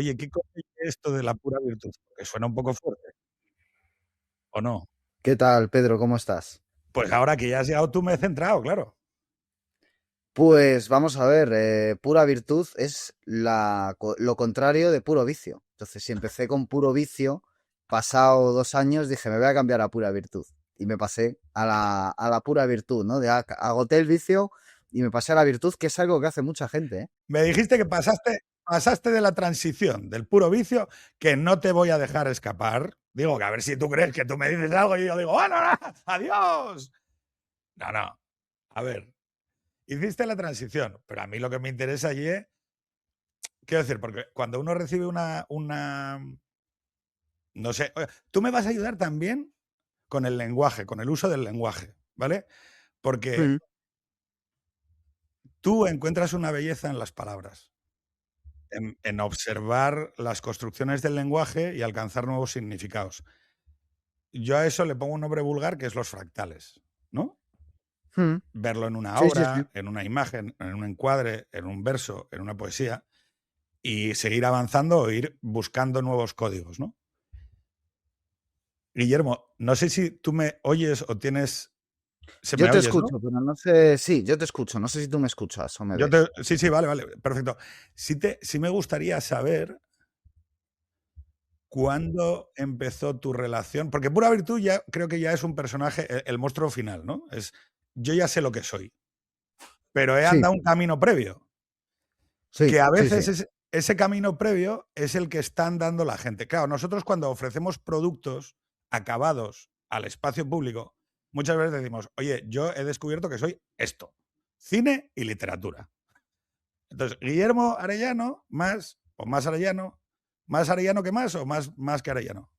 Oye, ¿qué coño es esto de la pura virtud? Porque suena un poco fuerte, ¿o no? ¿Qué tal, Pedro? ¿Cómo estás? Pues ahora que ya has llegado tú me he centrado, claro. Pues vamos a ver, pura virtud es lo contrario de puro vicio. Entonces, si empecé con puro vicio, pasado 2 años dije, me voy a cambiar a pura virtud. Y me pasé a la pura virtud, ¿no? Agoté el vicio y me pasé a la virtud, que es algo que hace mucha gente, ¿eh? Me dijiste que pasaste de la transición, del puro vicio, que no te voy a dejar escapar. Digo, que a ver si tú crees que tú me dices algo y yo digo, ¡oh, no, no! ¡Adiós! No, no. A ver, hiciste la transición, pero a mí lo que me interesa allí es, quiero decir, porque cuando uno recibe no sé, tú me vas a ayudar también con el lenguaje, con el uso del lenguaje, ¿vale? Porque Mm. tú encuentras una belleza en las palabras, en observar las construcciones del lenguaje y alcanzar nuevos significados. Yo a eso le pongo un nombre vulgar que es los fractales, ¿no? Mm. Verlo en una Sí, sí, sí. obra, en una imagen, en un encuadre, en un verso, en una poesía, y seguir avanzando o ir buscando nuevos códigos, ¿no? Guillermo, no sé si tú me oyes o tienes... Se Yo me te oyes, ¿no? escucho, pero no sé. Sí, yo te escucho. No sé si tú me escuchas o me ves. Sí, sí, vale, vale, perfecto. Sí me gustaría saber cuándo empezó tu relación, porque Pura Virtud ya creo que ya es un personaje, el monstruo final, ¿no? Es yo ya sé lo que soy, pero he Sí, andado un camino previo, sí, que a sí, sí. veces ese camino previo es el que están dando la gente. Claro, nosotros cuando ofrecemos productos acabados al espacio público, muchas veces decimos, oye, yo he descubierto que soy esto, cine y literatura. Entonces, Guillermo Arellano, más o más Arellano que más o más que Arellano.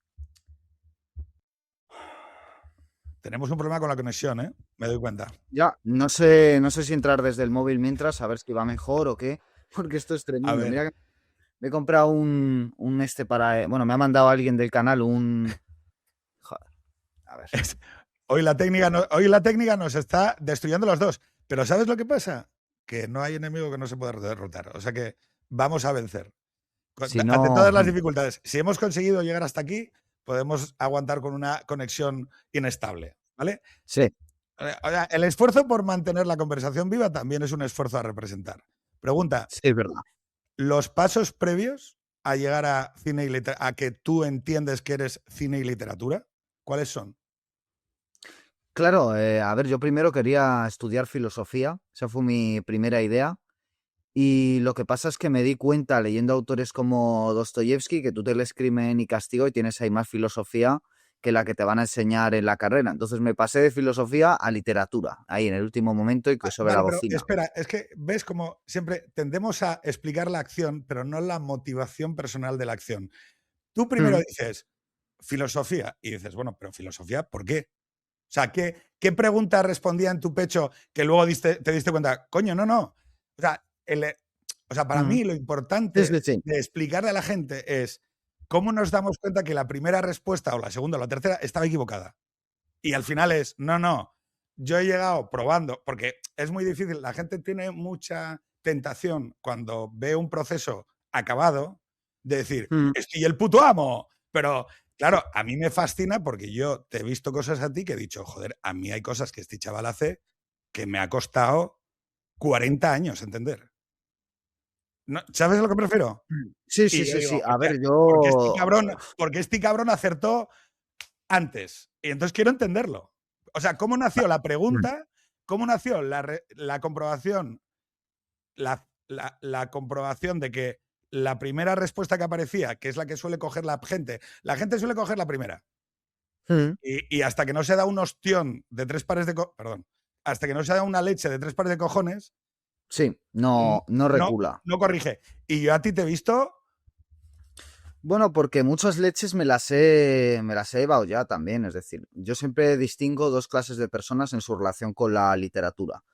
Tenemos un problema con la conexión, ¿eh? Me doy cuenta. Ya, no sé si entrar desde el móvil mientras, a ver si va mejor o qué, porque esto es A tremendo. ver, Mira que me he comprado un para, bueno, me ha mandado alguien del canal un, joder, a ver. es- hoy la técnica nos está destruyendo los dos. Pero ¿sabes lo que pasa? Que no hay enemigo que no se pueda derrotar. O sea que vamos a vencer. Si Ante todas no, las dificultades. Si hemos conseguido llegar hasta aquí, podemos aguantar con una conexión inestable. ¿Vale? sí, O sea, el esfuerzo por mantener la conversación viva también es un esfuerzo a representar. Pregunta, sí, es verdad. los pasos previos a llegar a cine y a que tú entiendes que eres cine y literatura, ¿cuáles son? Claro, a ver, yo primero quería estudiar filosofía, esa fue mi primera idea. Y lo que pasa es que me di cuenta leyendo autores como Dostoyevsky que tú te lees Crimen y Castigo y tienes ahí más filosofía que la que te van a enseñar en la carrera. Entonces me pasé de filosofía a literatura, ahí en el último momento y que sobre la Vale, pero bocina. espera, es que ves como siempre tendemos a explicar la acción, pero no la motivación personal de la acción. Tú primero Mm. dices filosofía y dices, bueno, pero filosofía, ¿por qué? O sea, ¿qué pregunta respondía en tu pecho que luego te diste cuenta? Coño, no, no. O sea, para Mm. mí lo Sí, importante sí, sí. de explicarle a la gente es cómo nos damos cuenta que la primera respuesta o la segunda o la tercera estaba equivocada. Y al final es, no, no, yo he llegado probando, porque es muy difícil, la gente tiene mucha tentación cuando ve un proceso acabado de decir, Mm. estoy el puto amo, pero claro, a mí me fascina porque yo te he visto cosas a ti que he dicho, joder, a mí hay cosas que este chaval hace que me ha costado 40 años entender. ¿No? ¿Sabes a lo que prefiero? Sí, sí, Y yo sí, sí. digo, A hostia, ver, yo... porque este cabrón acertó antes. Y entonces quiero entenderlo. O sea, ¿cómo nació la Mm. pregunta? ¿Cómo nació la comprobación? La comprobación de que la primera respuesta que aparecía, que es la que suele coger la gente suele coger la primera. Mm. Y hasta que no se da un ostión de tres pares de perdón, hasta que no se da una leche de tres pares de cojones, Sí, no, no no, recula. no corrige. Y yo a ti te he visto. Bueno, porque muchas leches me las he llevado ya también. Es decir, yo siempre distingo dos clases de personas en su relación con la literatura.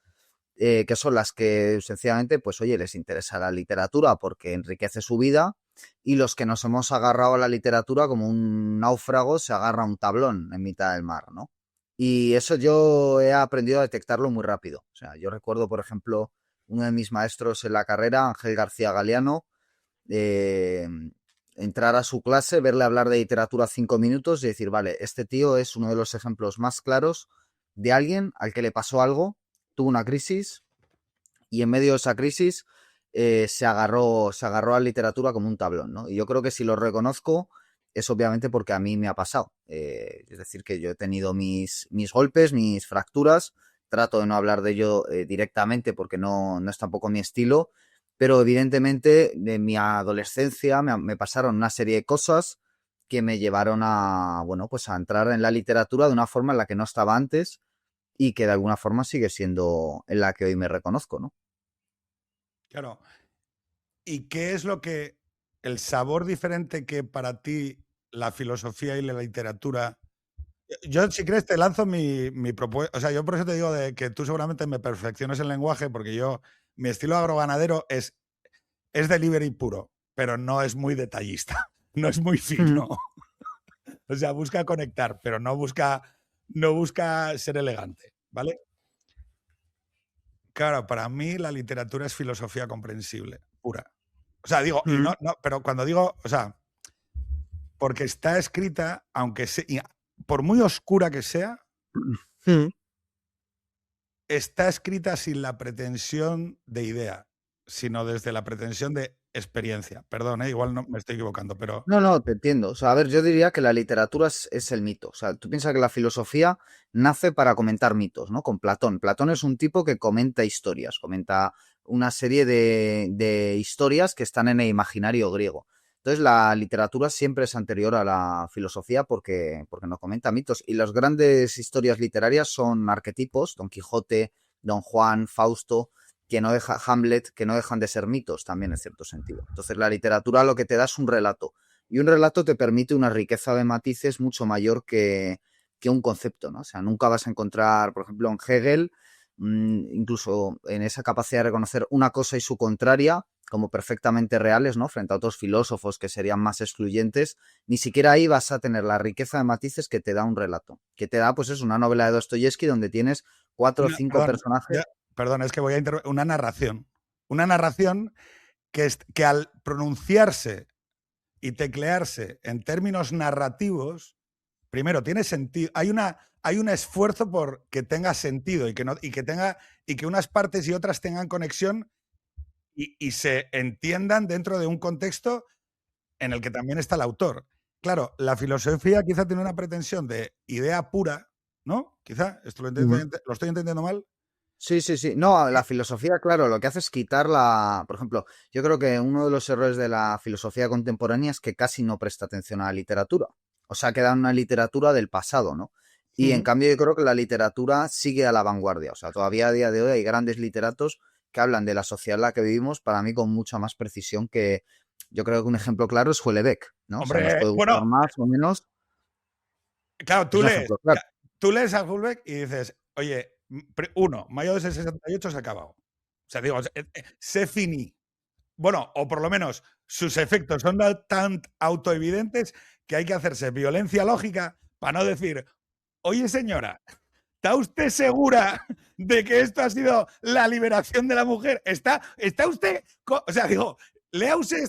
Que son las que sencillamente, pues oye, les interesa la literatura porque enriquece su vida, y los que nos hemos agarrado a la literatura como un náufrago se agarra a un tablón en mitad del mar, ¿no? Y eso yo he aprendido a detectarlo muy rápido. O sea, yo recuerdo, por ejemplo, uno de mis maestros en la carrera, Ángel García Galeano, eh, entrar a su clase, verle hablar de literatura 5 minutos y decir, vale, este tío es uno de los ejemplos más claros de alguien al que le pasó algo, tuvo una crisis y en medio de esa crisis se agarró a la literatura como un tablón, ¿no? Y yo creo que si lo reconozco es obviamente porque a mí me ha pasado. Es decir, que yo he tenido mis golpes, mis fracturas, trato de no hablar de ello directamente porque no es tampoco mi estilo, pero evidentemente de mi adolescencia me pasaron una serie de cosas que me llevaron a, bueno, pues a entrar en la literatura de una forma en la que no estaba antes y que de alguna forma sigue siendo en la que hoy me reconozco, ¿no? Claro. ¿Y qué es lo que, el sabor diferente que para ti la filosofía y la literatura? Yo, si quieres, te lanzo mi propuesta. O sea, yo por eso te digo de que tú seguramente me perfecciones el lenguaje, porque mi estilo agroganadero es delivery puro, pero no es muy detallista, no es muy fino. O sea, busca conectar, pero no busca ser elegante, ¿vale? Claro, para mí la literatura es filosofía comprensible, pura. O sea, digo, y no, pero cuando digo, o sea, porque está escrita, por muy oscura que sea, está escrita sin la pretensión de idea, sino desde la pretensión de experiencia. Perdón, igual no me estoy equivocando, pero No, no, te entiendo. O sea, a ver, yo diría que la literatura es el mito. O sea, tú piensas que la filosofía nace para comentar mitos, ¿no? Con Platón. Platón es un tipo que comenta historias, comenta una serie de historias que están en el imaginario griego. Entonces, la literatura siempre es anterior a la filosofía porque no comenta mitos. Y las grandes historias literarias son arquetipos, Don Quijote, Don Juan, Fausto, que no deja Hamlet, que no dejan de ser mitos también en cierto sentido. Entonces, la literatura lo que te da es un relato y un relato te permite una riqueza de matices mucho mayor que un concepto, ¿no? O sea, nunca vas a encontrar, por ejemplo, en Hegel, incluso en esa capacidad de reconocer una cosa y su contraria como perfectamente reales, ¿no? Frente a otros filósofos que serían más excluyentes, ni siquiera ahí vas a tener la riqueza de matices que te da un relato, que te da, pues es una novela de Dostoyevsky donde tienes 4 o 5 perdón, personajes. perdón, es que voy a interrumpir. Una narración que al pronunciarse y teclearse en términos narrativos, primero tiene sentido. Hay un esfuerzo por que tenga sentido y que no, y que unas partes y otras tengan conexión y se entiendan dentro de un contexto en el que también está el autor. Claro, la filosofía quizá tiene una pretensión de idea pura, ¿no? Quizá, esto lo estoy entendiendo mal. Sí, sí, sí. No, la filosofía, claro, lo que hace es quitar la... Por ejemplo, yo creo que uno de los errores de la filosofía contemporánea es que casi no presta atención a la literatura. O sea, queda en una literatura del pasado, ¿no? Y en cambio yo creo que la literatura sigue a la vanguardia. O sea, todavía a día de hoy hay grandes literatos que hablan de la sociedad en la que vivimos, para mí con mucha más precisión que... Yo creo que un ejemplo claro es Houellebecq, ¿no? O sea, nos Hombre, puede gustar bueno, más o menos, claro, es un ejemplo claro. tú lees a Hulbeck y dices, oye, uno, mayo de 68 se ha acabado. O sea, digo, se finí. Bueno, o por lo menos sus efectos son tan autoevidentes que hay que hacerse violencia lógica para no decir, oye señora, ¿está usted segura de que esto ha sido la liberación de la mujer? ¿Está usted? O sea, digo, léase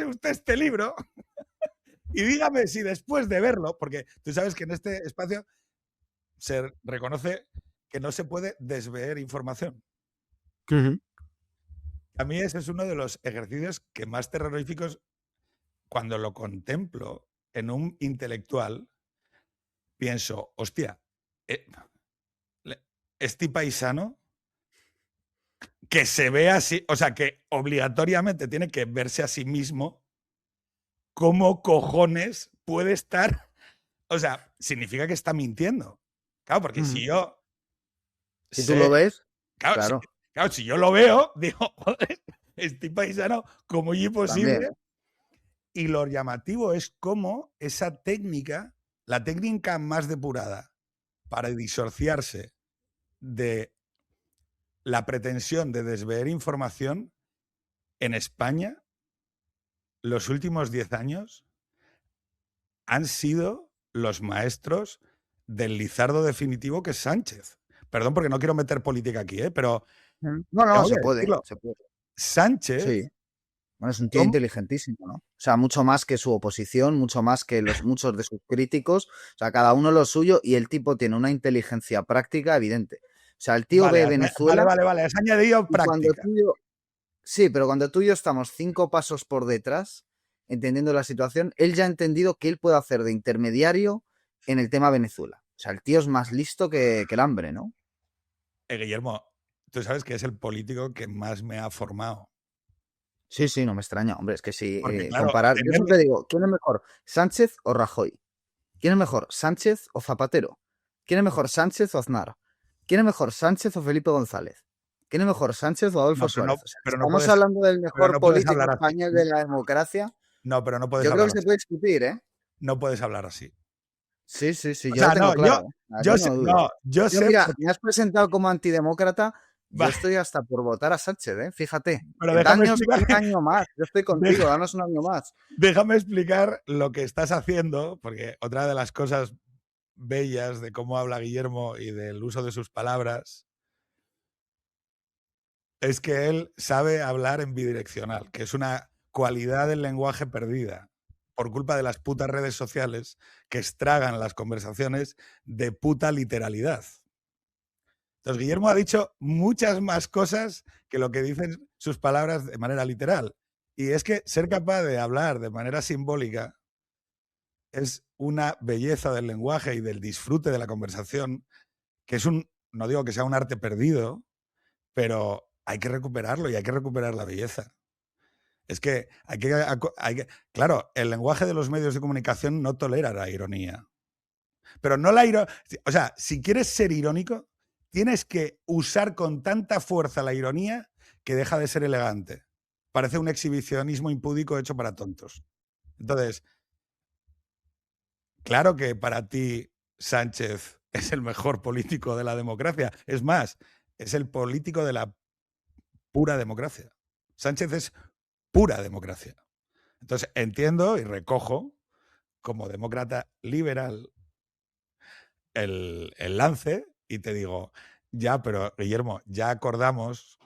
usted este libro y dígame si después de verlo, porque tú sabes que en este espacio se reconoce que no se puede desveer información. A mí ese es uno de los ejercicios que más terroríficos, cuando lo contemplo en un intelectual, pienso, hostia, eh, este paisano que se ve así, o sea, que obligatoriamente tiene que verse a sí mismo, ¿cómo cojones puede estar? O sea, significa que está mintiendo. Claro, porque si yo Si tú lo sé, ves, claro, claro, si yo lo veo, digo, joder, este paisano, ¿cómo es también. posible? Y lo llamativo es cómo esa técnica, la técnica más depurada para disociarse de la pretensión de desvelar información en España, los últimos 10 años han sido los maestros del lizardo definitivo que es Sánchez. Perdón porque no quiero meter política aquí, pero No, no, tengo se que puede, decirlo. se puede. Sánchez Sí. Bueno, es un tío ¿Cómo? inteligentísimo, ¿no? O sea, mucho más que su oposición, mucho más que muchos de sus críticos. O sea, cada uno lo suyo y el tipo tiene una inteligencia práctica evidente. O sea, el tío Vale, ve vale, Venezuela vale, vale. Has añadido y cuando práctica. tú y yo, sí, pero cuando tú y yo estamos 5 pasos por detrás, entendiendo la situación, él ya ha entendido que él puede hacer de intermediario en el tema Venezuela. O sea, el tío es más listo que el hambre, ¿no? Guillermo, tú sabes que es el político que más me ha formado. Sí, sí, no me extraña. Hombre, es que si Porque, claro, comparar, yo tener. siempre digo, ¿quién es mejor, Sánchez o Rajoy? ¿Quién es mejor, Sánchez o Zapatero? ¿Quién es mejor, Sánchez o Aznar? ¿Quién es mejor, Sánchez o Felipe González? ¿Quién es mejor, Sánchez o Adolfo No, pero Suárez? no, O sea, pero no estamos puedes, hablando del pero mejor no puedes político hablar así. español de la democracia. No, pero no puedes Yo creo hablar que se así. puede discutir, ¿eh? No puedes hablar así. Sí, sí, sí, O yo lo sea, tengo no, claro, ¿eh? yo Aquí sé, no dudes. no, yo Yo, sé mira, porque. me has presentado como antidemócrata, yo Va, estoy hasta por votar a Sánchez, ¿eh? Fíjate. pero déjame Danos explicar, un año más, yo estoy contigo, deja- danos un año más. déjame explicar lo que estás haciendo, porque otra de las cosas bellas de cómo habla Guillermo y del uso de sus palabras es que él sabe hablar en bidireccional, que es una cualidad del lenguaje perdida por culpa de las putas redes sociales que estragan las conversaciones de puta literalidad. Entonces, Guillermo ha dicho muchas más cosas que lo que dicen sus palabras de manera literal. Y es que ser capaz de hablar de manera simbólica es una belleza del lenguaje y del disfrute de la conversación, que es no digo que sea un arte perdido, pero hay que recuperarlo y hay que recuperar la belleza. Es que claro, el lenguaje de los medios de comunicación no tolera la ironía. Pero no la ironía. O sea, si quieres ser irónico, tienes que usar con tanta fuerza la ironía que deja de ser elegante. Parece un exhibicionismo impúdico hecho para tontos. Entonces, claro que para ti Sánchez es el mejor político de la democracia. Es más, es el político de la pura democracia. Sánchez es pura democracia. Entonces, entiendo y recojo como demócrata liberal el lance y te digo, ya, pero Guillermo, ya acordamos.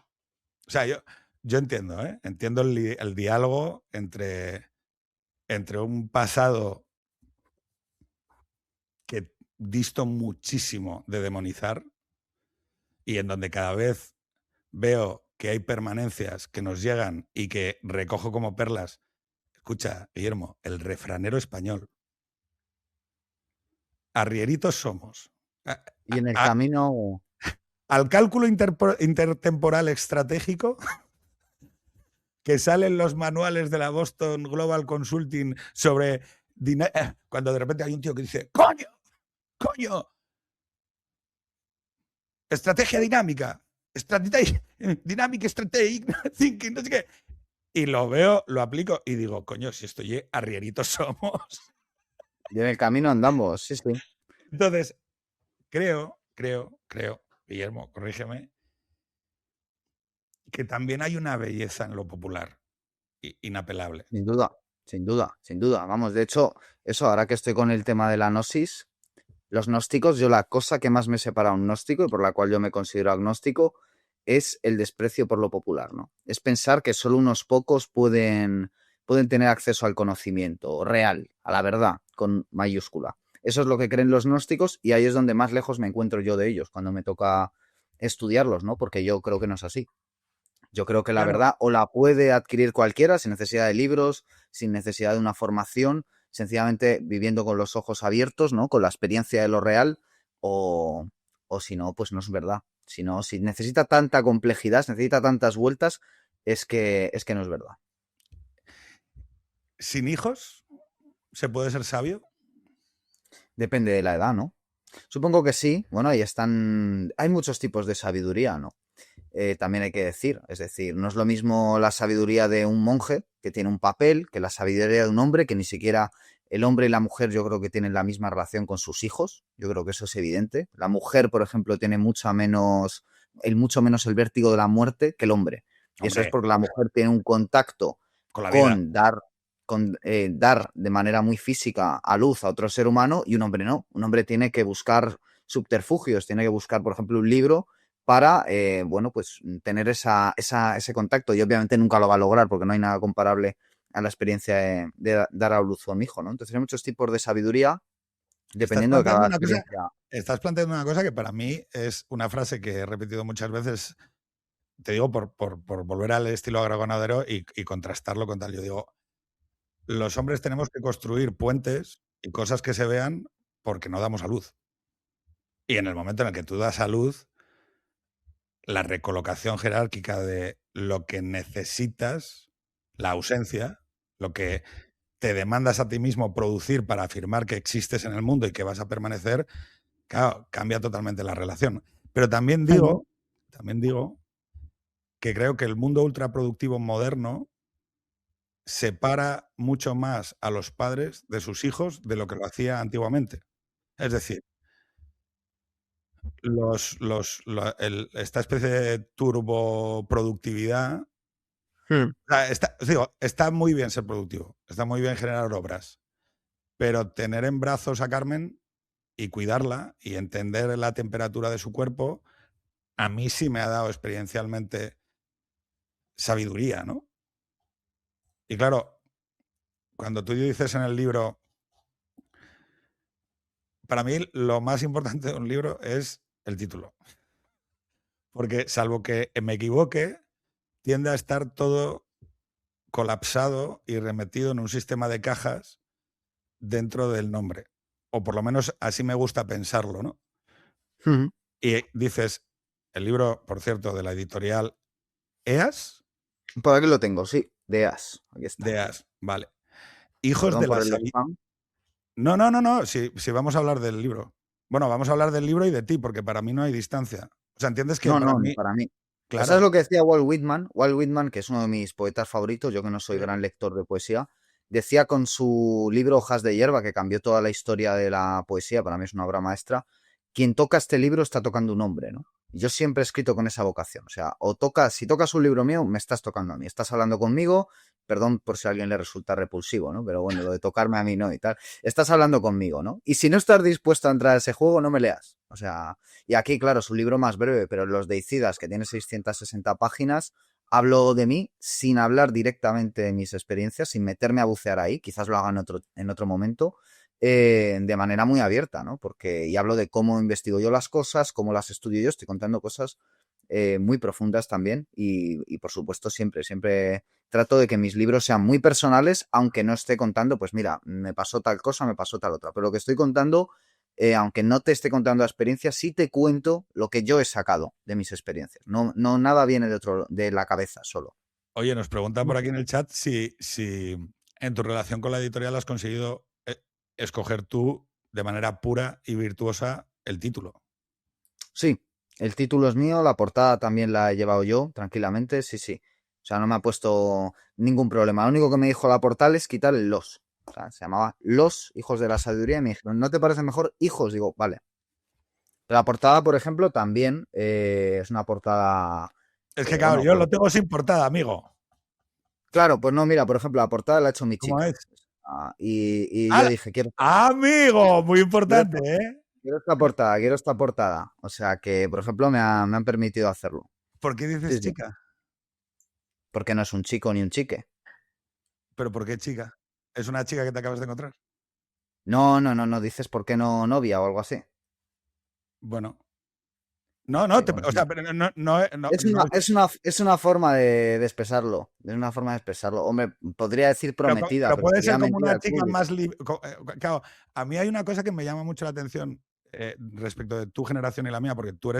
O sea, yo entiendo, ¿eh? Entiendo el diálogo entre un pasado que disto muchísimo de demonizar y en donde cada vez veo que hay permanencias que nos llegan y que recojo como perlas. Escucha, Guillermo, el refranero español. Arrieritos somos. A- Y en el a- camino, al cálculo intertemporal estratégico que salen los manuales de la Boston Global Consulting sobre cuando de repente hay un tío que dice, coño, coño, estrategia dinámica, dynamic strategic thinking, no sé qué. Y lo veo, lo aplico y digo, coño, si estoy arrieritos somos. y en el camino andamos, sí, sí. Entonces, creo, Guillermo, corrígeme, que también hay una belleza en lo popular, inapelable. Sin duda, sin duda, sin duda. Vamos, de hecho, eso, ahora que estoy con el tema de la gnosis, los gnósticos, yo la cosa que más me separa a un gnóstico y por la cual yo me considero agnóstico es el desprecio por lo popular, ¿no? Es pensar que solo unos pocos pueden tener acceso al conocimiento real, a la verdad, con mayúscula. Eso es lo que creen los gnósticos y ahí es donde más lejos me encuentro yo de ellos, cuando me toca estudiarlos, ¿no? Porque yo creo que no es así. Yo creo que la Claro, verdad o la puede adquirir cualquiera sin necesidad de libros, sin necesidad de una formación, sencillamente viviendo con los ojos abiertos, ¿no? Con la experiencia de lo real, o, o si no, pues no es verdad. Si no, si necesita tanta complejidad, si necesita tantas vueltas, es que no es verdad. sin hijos se puede ser sabio. Depende de la edad, ¿no? Supongo que sí. Bueno, ahí están. Hay muchos tipos de sabiduría, ¿no? También hay que decir. Es decir, no es lo mismo la sabiduría de un monje que tiene un papel que la sabiduría de un hombre que ni siquiera el hombre y la mujer yo creo que tienen la misma relación con sus hijos. Yo creo que eso es evidente. La mujer, por ejemplo, tiene mucho menos el vértigo de la muerte que el hombre. Y eso es Hombre, porque la mujer tiene un contacto con la vida. con dar de manera muy física a luz a otro ser humano y un hombre no. Un hombre tiene que buscar subterfugios, tiene que buscar, por ejemplo, un libro para, bueno, pues tener ese contacto. Y obviamente nunca lo va a lograr porque no hay nada comparable a la experiencia de dar a luz a un hijo, ¿no? Entonces hay muchos tipos de sabiduría Estás dependiendo de planteando cada una cosa, experiencia. estás planteando una cosa que para mí es una frase que he repetido muchas veces, te digo, por volver al estilo agroganadero y contrastarlo con tal. Yo digo, los hombres tenemos que construir puentes y cosas que se vean porque no damos a luz. Y en el momento en el que tú das a luz, la recolocación jerárquica de lo que necesitas, la ausencia, lo que te demandas a ti mismo producir para afirmar que existes en el mundo y que vas a permanecer, claro, cambia totalmente la relación. Pero Ujú. también digo que creo que el mundo ultraproductivo moderno separa mucho más a los padres de sus hijos de lo que lo hacía antiguamente. Es decir, esta especie de turboproductividad. Hmm. O sea, digo, está muy bien ser productivo, está muy bien generar obras, pero tener en brazos a Carmen y cuidarla y entender la temperatura de su cuerpo, a mí sí me ha dado experiencialmente sabiduría, ¿no? Y claro, cuando tú dices en el libro, para mí lo más importante de un libro es el título, porque salvo que me equivoque, tiende a estar todo colapsado y remetido en un sistema de cajas dentro del nombre. O por lo menos así me gusta pensarlo, ¿no? Ujú. Y dices, el libro, por cierto, de la editorial EAS, Por aquí lo tengo, sí, de As. Aquí de está. EAS, vale. Hijos Perdón de por la el sabiduría. spam. No, si vamos a hablar del libro. Bueno, vamos a hablar del libro y de ti, porque para mí no hay distancia. O sea, ¿entiendes que No, para no, ni mí, para mí. Eso es claro, lo que decía Walt Whitman. Walt Whitman, que es uno de mis poetas favoritos, yo que no soy sí, gran lector de poesía, decía con su libro Hojas de hierba, que cambió toda la historia de la poesía, para mí es una obra maestra, quien toca este libro está tocando un hombre, ¿no? Y yo siempre he escrito con esa vocación. O sea, si tocas un libro mío, me estás tocando a mí. Estás hablando conmigo, perdón por si a alguien le resulta repulsivo, ¿no? Pero bueno, lo de tocarme a mí no y tal. Estás hablando conmigo, ¿no? Y si no estás dispuesto a entrar a ese juego, no me leas. O sea, y aquí, claro, es un libro más breve, pero Los Deicidas, que tiene 660 páginas, hablo de mí sin hablar directamente de mis experiencias, sin meterme a bucear ahí, quizás lo haga en otro momento, de manera muy abierta, ¿no? Y hablo de cómo investigo yo las cosas, cómo las estudio yo, estoy contando cosas muy profundas también y, por supuesto siempre trato de que mis libros sean muy personales, aunque no esté contando, pues mira, me pasó tal cosa, me pasó tal otra, pero lo que estoy contando, aunque no te esté contando la experiencia, sí te cuento lo que yo he sacado de mis experiencias. No, no nada viene de la cabeza solo. oye, nos preguntan por aquí en el chat si en tu relación con la editorial has conseguido escoger tú de manera pura y virtuosa el título. Sí, el título es mío, la portada también la he llevado yo, tranquilamente, sí, sí. O sea, no me ha puesto ningún problema. Lo único que me dijo la portal es quitar el los. O sea, se llamaba Los Hijos de la Sabiduría y me dijeron, ¿no te parece mejor hijos? Digo, vale. Pero la portada, por ejemplo, también es una portada, Es que claro, bueno, yo pues lo tengo sin portada, amigo. claro, pues no, mira, por ejemplo, la portada la ha hecho mi ¿Cómo chica. es? Y yo ¡Ah! dije, Amigo, muy quiero importante, esta, ¿eh? quiero esta portada, quiero esta portada. O sea que, por ejemplo, me han permitido hacerlo. ¿Por qué dices Sí, sí. chica? Porque no es un chico ni un chique. ¿Pero por qué chica? ¿Es una chica que te acabas de encontrar? No, no, no, no dices por qué no novia o algo así. Bueno. No, Sí, o sea, bueno. pero Es no una, es. es una forma de expresarlo. Es una forma de expresarlo. Hombre, podría decir prometida, Pero pero puede sería ser como mentir una al chica público. más libre. Claro, a mí hay una cosa que me llama mucho la atención respecto de tu generación y la mía, porque tú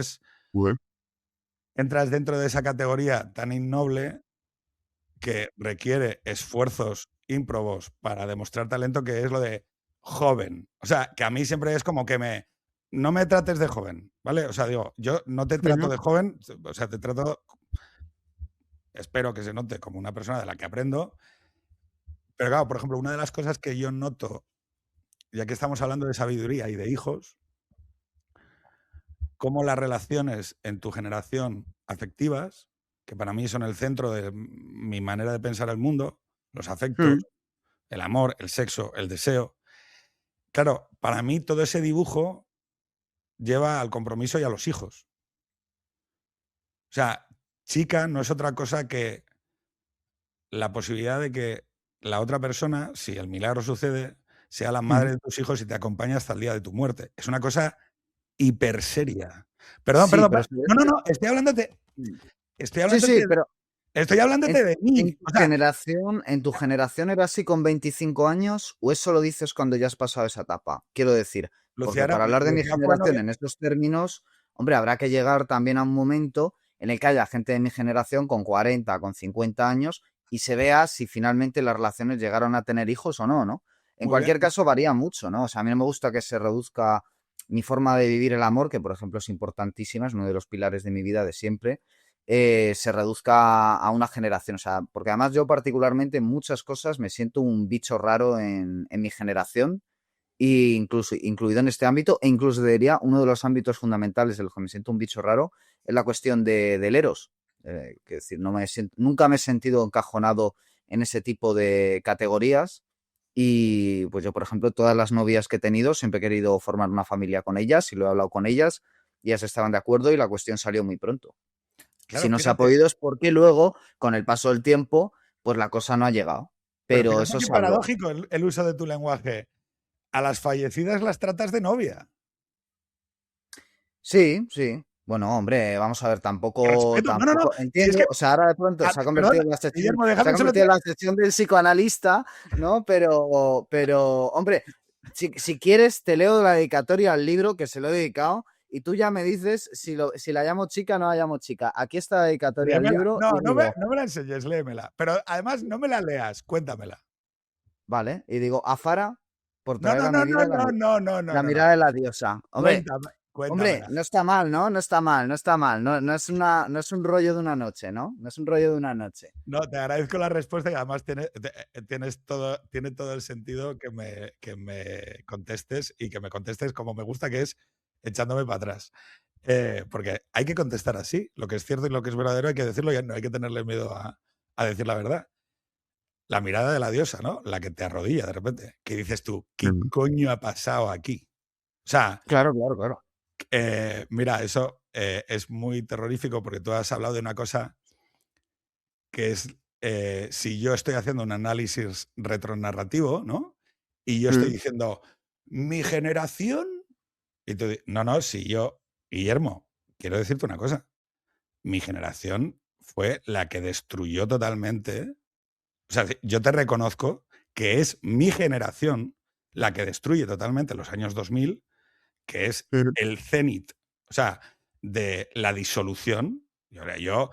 entras dentro de esa categoría tan innoble que requiere esfuerzos ímprobos para demostrar talento, que es lo de joven. O sea, que a mí siempre es como que no me trates de joven, ¿vale? O sea, digo, yo no te trato Ujú. de joven, o sea, te trato, espero que se note como una persona de la que aprendo, pero claro, por ejemplo, una de las cosas que yo noto, ya que estamos hablando de sabiduría y de hijos, cómo las relaciones en tu generación afectivas, que para mí son el centro de mi manera de pensar el mundo, los afectos, Mm. el amor, el sexo, el deseo. Claro, para mí todo ese dibujo lleva al compromiso y a los hijos. sea, chica no es otra cosa que la posibilidad de que la otra persona, si el milagro sucede, sea la madre Mm. de tus hijos y te acompañe hasta el día de tu muerte. Es una cosa hiper seria. Perdón, Sí, perdón. pero No, no, no, mm. estoy Sí, sí, hablándote, pero estoy en, hablándote de mí. O sea, en tu generación era así con 25 años, o eso lo dices cuando ya has pasado esa etapa. Quiero decir, Lucía, porque para hablar de mi Lucía fue generación novia. en estos términos, hombre, habrá que llegar también a un momento en el que haya gente de mi generación con 40, con 50 años y se vea si finalmente las relaciones llegaron a tener hijos o no, ¿no? En Muy bien. cualquier caso, varía mucho, ¿no? O sea, a mí no me gusta que se reduzca mi forma de vivir el amor, que por ejemplo es importantísima, es uno de los pilares de mi vida de siempre, se reduzca a una generación. O sea, porque además yo particularmente en muchas cosas me siento un bicho raro en mi generación, e incluso incluido en este ámbito, e incluso diría uno de los ámbitos fundamentales de los que me siento un bicho raro es la cuestión del eros. Que decir, nunca me he sentido encajonado en ese tipo de categorías. Y pues yo, por ejemplo, todas las novias que he tenido, siempre he querido formar una familia con ellas y lo he hablado con ellas, y ellas estaban de acuerdo y la cuestión salió muy pronto. Si Claro, no se ha fíjate, podido es porque luego, con el paso del tiempo, pues la cosa no ha llegado. pero Pero fíjate eso qué se habló. paradójico el uso de tu lenguaje. A las fallecidas las tratas de novia. Sí, sí. Bueno, hombre, vamos a ver, Respeto. No, no, no. tampoco Si es que, entiendo. O sea, ahora de pronto perdón, se Guillermo, ha convertido en la sección del psicoanalista, ¿no? Pero, hombre, si quieres, te leo la dedicatoria al libro que se lo he dedicado y tú ya me dices si la llamo chica o no la llamo chica. Aquí está la dedicatoria al léemela. libro No, y digo, no me la enseñes, léemela. Pero además no me la leas, cuéntamela. vale, y digo, Afara, por No, traer no, a no, mi no, vida no, no, no, no, la no, no. mirada de la diosa. Hombre, hombre, Cuéntamela. no está mal, ¿no? No está mal, no está mal. No, no es un rollo de una noche, ¿no? No es un rollo de una noche. No, te agradezco la respuesta y además tiene todo el sentido que me contestes y que me contestes como me gusta, que es echándome para atrás. Porque hay que contestar así. Lo que es cierto y lo que es verdadero hay que decirlo y no hay que tenerle miedo a decir la verdad. La mirada de la diosa, ¿no? La que te arrodilla de repente. Que dices tú, ¿qué Ujú. coño ha pasado aquí? O sea, Claro, claro, claro. mira, eso es muy terrorífico porque tú has hablado de una cosa que es, si yo estoy haciendo un análisis retronarrativo, ¿no? Y yo estoy Mm. diciendo, mi generación, y tú no, no, si yo, Guillermo, quiero decirte una cosa, mi generación fue la que destruyó totalmente, o sea, yo te reconozco que es mi generación la que destruye totalmente los años 2000, que es Ujú. el cenit, o sea, de la disolución. Yo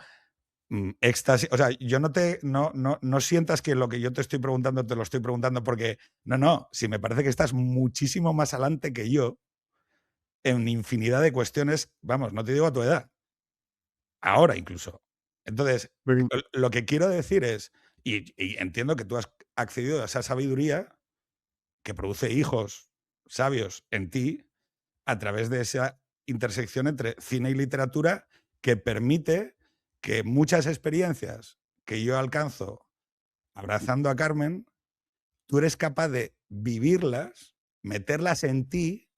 éxtasis, o sea, yo no sientas que lo que yo te estoy preguntando te lo estoy preguntando porque, no, si me parece que estás muchísimo más adelante que yo en infinidad de cuestiones, vamos, no te digo a tu edad, ahora incluso. Entonces, Ujú. lo que quiero decir es, y entiendo que tú has accedido a esa sabiduría que produce hijos sabios en ti a través de esa intersección entre cine y literatura que permite que muchas experiencias que yo alcanzo abrazando a Carmen, tú eres capaz de vivirlas, meterlas en ti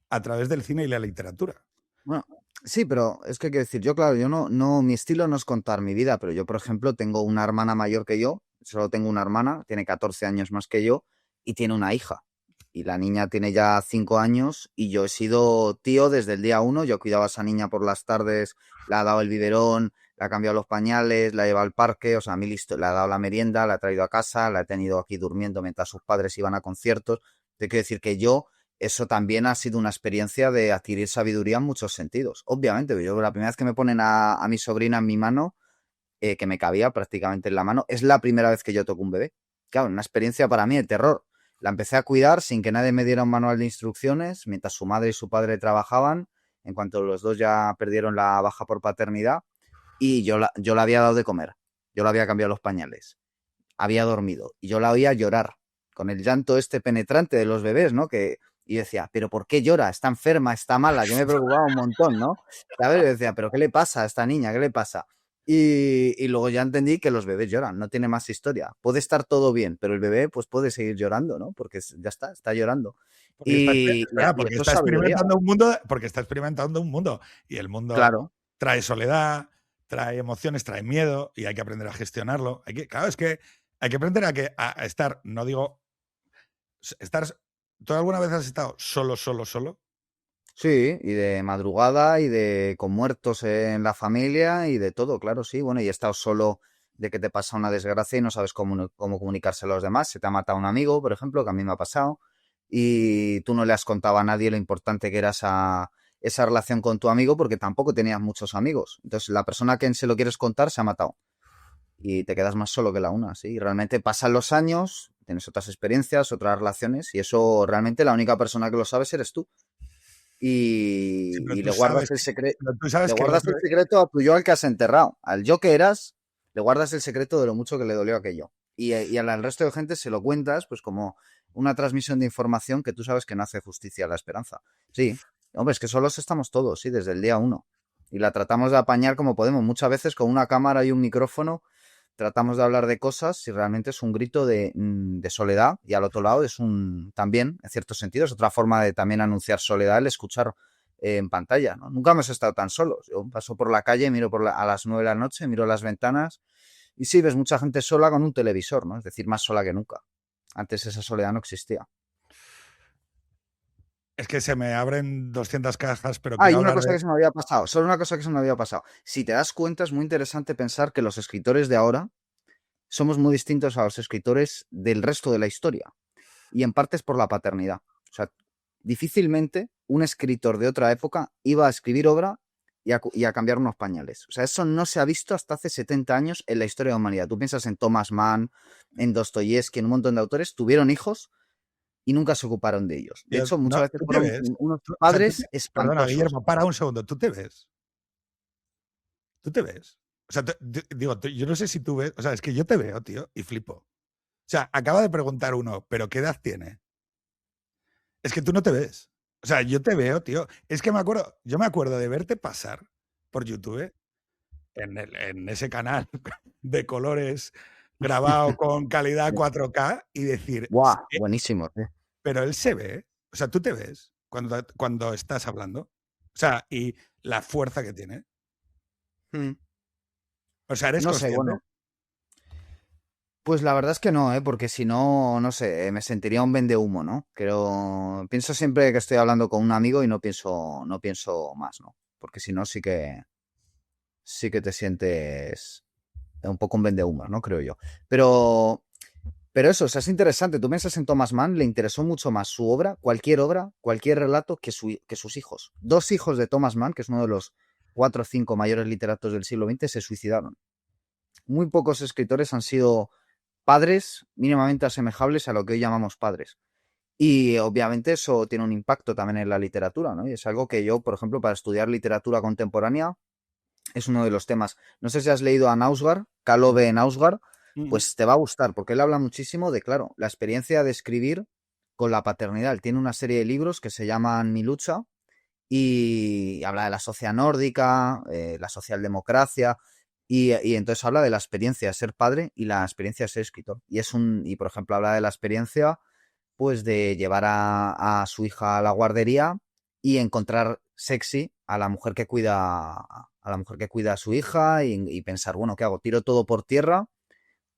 a través del cine y la literatura. Bueno, sí, pero es que quiero decir, yo, claro, yo no, mi estilo no es contar mi vida, pero yo, por ejemplo, tengo una hermana mayor que yo, solo tengo una hermana, tiene 14 años más que yo y tiene una hija. Y la niña tiene ya 5 años y yo he sido tío desde el día uno. Yo cuidaba a esa niña por las tardes, le he dado el biberón, le he cambiado los pañales, la he llevado al parque, o sea, a mí listo, le he dado la merienda, la he traído a casa, la he tenido aquí durmiendo mientras sus padres iban a conciertos. Te quiero decir que yo eso también ha sido una experiencia de adquirir sabiduría en muchos sentidos. Obviamente, yo la primera vez que me ponen a mi sobrina en mi mano, que me cabía prácticamente en la mano, es la primera vez que yo toco un bebé. Claro, una experiencia para mí de terror. La empecé a cuidar sin que nadie me diera un manual de instrucciones, mientras su madre y su padre trabajaban, en cuanto los dos ya perdieron la baja por paternidad, y yo la había dado de comer, yo le había cambiado los pañales, había dormido, y yo la oía llorar, con el llanto este penetrante de los bebés, ¿no? Y yo decía, ¿pero por qué llora? ¿Está enferma? ¿Está mala? Yo me preocupaba un montón, ¿no? ¿Sabes? Yo decía, ¿pero qué le pasa a esta niña? ¿Qué le pasa? Y luego ya entendí que los bebés lloran, no tiene más historia. Puede estar todo bien, pero el bebé pues puede seguir llorando, ¿no? Porque ya está llorando. Y Porque eso es está sabiduría, experimentando un mundo, porque está experimentando un mundo y el mundo claro. trae soledad, trae emociones, trae miedo y hay que aprender a gestionarlo. Claro, es que hay que aprender a estar, no digo, estar. ¿Tú alguna vez has estado solo, solo, solo? Sí, y de madrugada y de con muertos en la familia y de todo, claro, sí. Bueno, y he estado solo de que te pasa una desgracia y no sabes cómo comunicárselo a los demás. Se te ha matado un amigo, por ejemplo, que a mí me ha pasado, y tú no le has contado a nadie lo importante que era esa relación con tu amigo porque tampoco tenías muchos amigos. Entonces, la persona a quien se lo quieres contar se ha matado y te quedas más solo que la una, ¿sí? Y realmente pasan los años, tienes otras experiencias, otras relaciones y eso realmente la única persona que lo sabes eres tú Sí, pero y tú sabes pero tú sabes le que el guardas otro. el secreto a tu yo al que has enterrado. Al yo que eras, le guardas el secreto de lo mucho que le dolió aquello. Y al resto de gente se lo cuentas, pues como una transmisión de información que tú sabes que no hace justicia a la esperanza. Sí, hombre, es que solos estamos todos, sí, desde el día uno. Y la tratamos de apañar como podemos. Muchas veces con una cámara y un micrófono tratamos de hablar de cosas y realmente es un grito de soledad y al otro lado es también, en cierto sentido, es otra forma de también anunciar soledad el escuchar en pantalla, ¿no? Nunca hemos estado tan solos. Yo paso por la calle, miro a las 9 de la noche, miro las ventanas y sí, ves mucha gente sola con un televisor, ¿no? Es decir, más sola que nunca. Antes esa soledad no existía. Es que se me abren 200 cajas, pero Ah, y quiero una hablar cosa de. que se me había pasado, solo una cosa que se me había pasado. Si te das cuenta, es muy interesante pensar que los escritores de ahora somos muy distintos a los escritores del resto de la historia. Y en parte es por la paternidad. O sea, difícilmente un escritor de otra época iba a escribir obra y a cambiar unos pañales. O sea, eso no se ha visto hasta hace 70 años en la historia de la humanidad. Tú piensas en Thomas Mann, en Dostoyevsky, en un montón de autores, tuvieron hijos y nunca se ocuparon de ellos. De hecho, No, muchas veces tú te fueron ves. unos O sea, padres perdona, espantosos. Guillermo, para un segundo. ¿Tú te ves? ¿Tú te ves? O sea, digo, yo no sé si tú ves. O sea, es que yo te veo, tío, y flipo. O sea, acaba de preguntar uno, ¿pero qué edad tiene? Es que tú no te ves. O sea, yo te veo, tío. Es que yo me acuerdo de verte pasar por YouTube en ese canal de colores grabado con calidad 4K y decir, ¡Guau! Buenísimo. pero él se ve. O sea, tú te ves cuando estás hablando. O sea, y la fuerza que tiene. Mm. O sea, ¿eres No sé, consciente? bueno, pues la verdad es que no, ¿eh? Porque si no, no sé, me sentiría un vendehumo, ¿no? Pero pienso siempre que estoy hablando con un amigo y no pienso más, ¿no? Porque si no, sí que te sientes un poco un vendehumo, ¿no? Creo yo. Pero eso, o sea, es interesante. Tú piensas en Thomas Mann, le interesó mucho más su obra, cualquier relato, que sus hijos. Dos hijos de Thomas Mann, que es uno de los 4 o 5 mayores literatos del siglo XX, se suicidaron. Muy pocos escritores han sido padres mínimamente asemejables a lo que hoy llamamos padres. Y obviamente eso tiene un impacto también en la literatura, ¿no? Y es algo que yo, por ejemplo, para estudiar literatura contemporánea, es uno de los temas. No sé si has leído a Nausgard, Karl Ove Nausgard, Mm. pues te va a gustar, porque él habla muchísimo de, claro, la experiencia de escribir con la paternidad. Él tiene una serie de libros que se llaman Mi lucha y habla de la sociedad nórdica, la socialdemocracia, y entonces habla de la experiencia de ser padre y la experiencia de ser escritor. Y por ejemplo, habla de la experiencia pues de llevar a su hija a la guardería y encontrar sexy a la mujer que cuida a su hija y pensar, bueno, ¿qué hago? ¿Tiro todo por tierra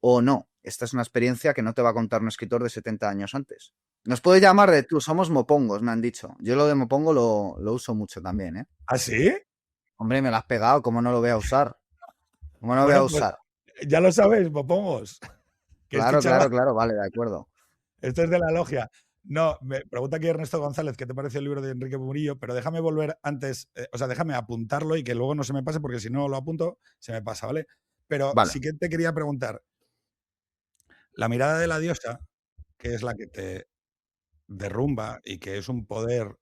o no? Esta es una experiencia que no te va a contar un escritor de 70 años antes. Nos puede llamar de tú, somos mopongos, me han dicho. Yo lo de mopongo lo uso mucho también, ¿eh? ¿Ah, sí? Hombre, me lo has pegado, ¿cómo no lo voy a usar? ¿Cómo no lo voy a Bueno, pues usar? ya lo sabes, popongos. Que este Claro, chaval, claro, claro, vale, de acuerdo. esto es de la logia. No, me pregunta aquí Ernesto González qué te parece el libro de Enrique Murillo, pero déjame volver antes, o sea, déjame apuntarlo y que luego no se me pase, porque si no lo apunto, se me pasa, ¿vale? Pero Vale. sí que te quería preguntar, la mirada de la diosa, que es la que te derrumba y que es un poder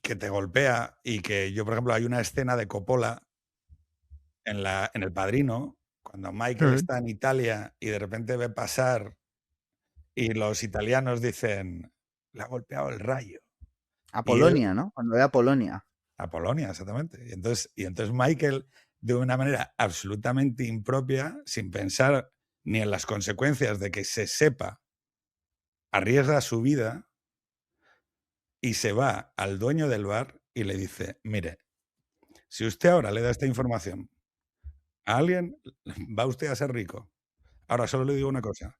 que te golpea y que yo, por ejemplo, hay una escena de Coppola en El Padrino, cuando Michael Mm. está en Italia y de repente ve pasar y los italianos dicen, le ha golpeado el rayo. A Y él, Polonia, ¿no? Cuando ve a Polonia. a Polonia, exactamente. Y entonces Michael, de una manera absolutamente impropia, sin pensar ni en las consecuencias de que se sepa, arriesga su vida y se va al dueño del bar y le dice, mire, Si usted ahora le da esta información a alguien, va usted a ser rico. Ahora, solo le digo una cosa.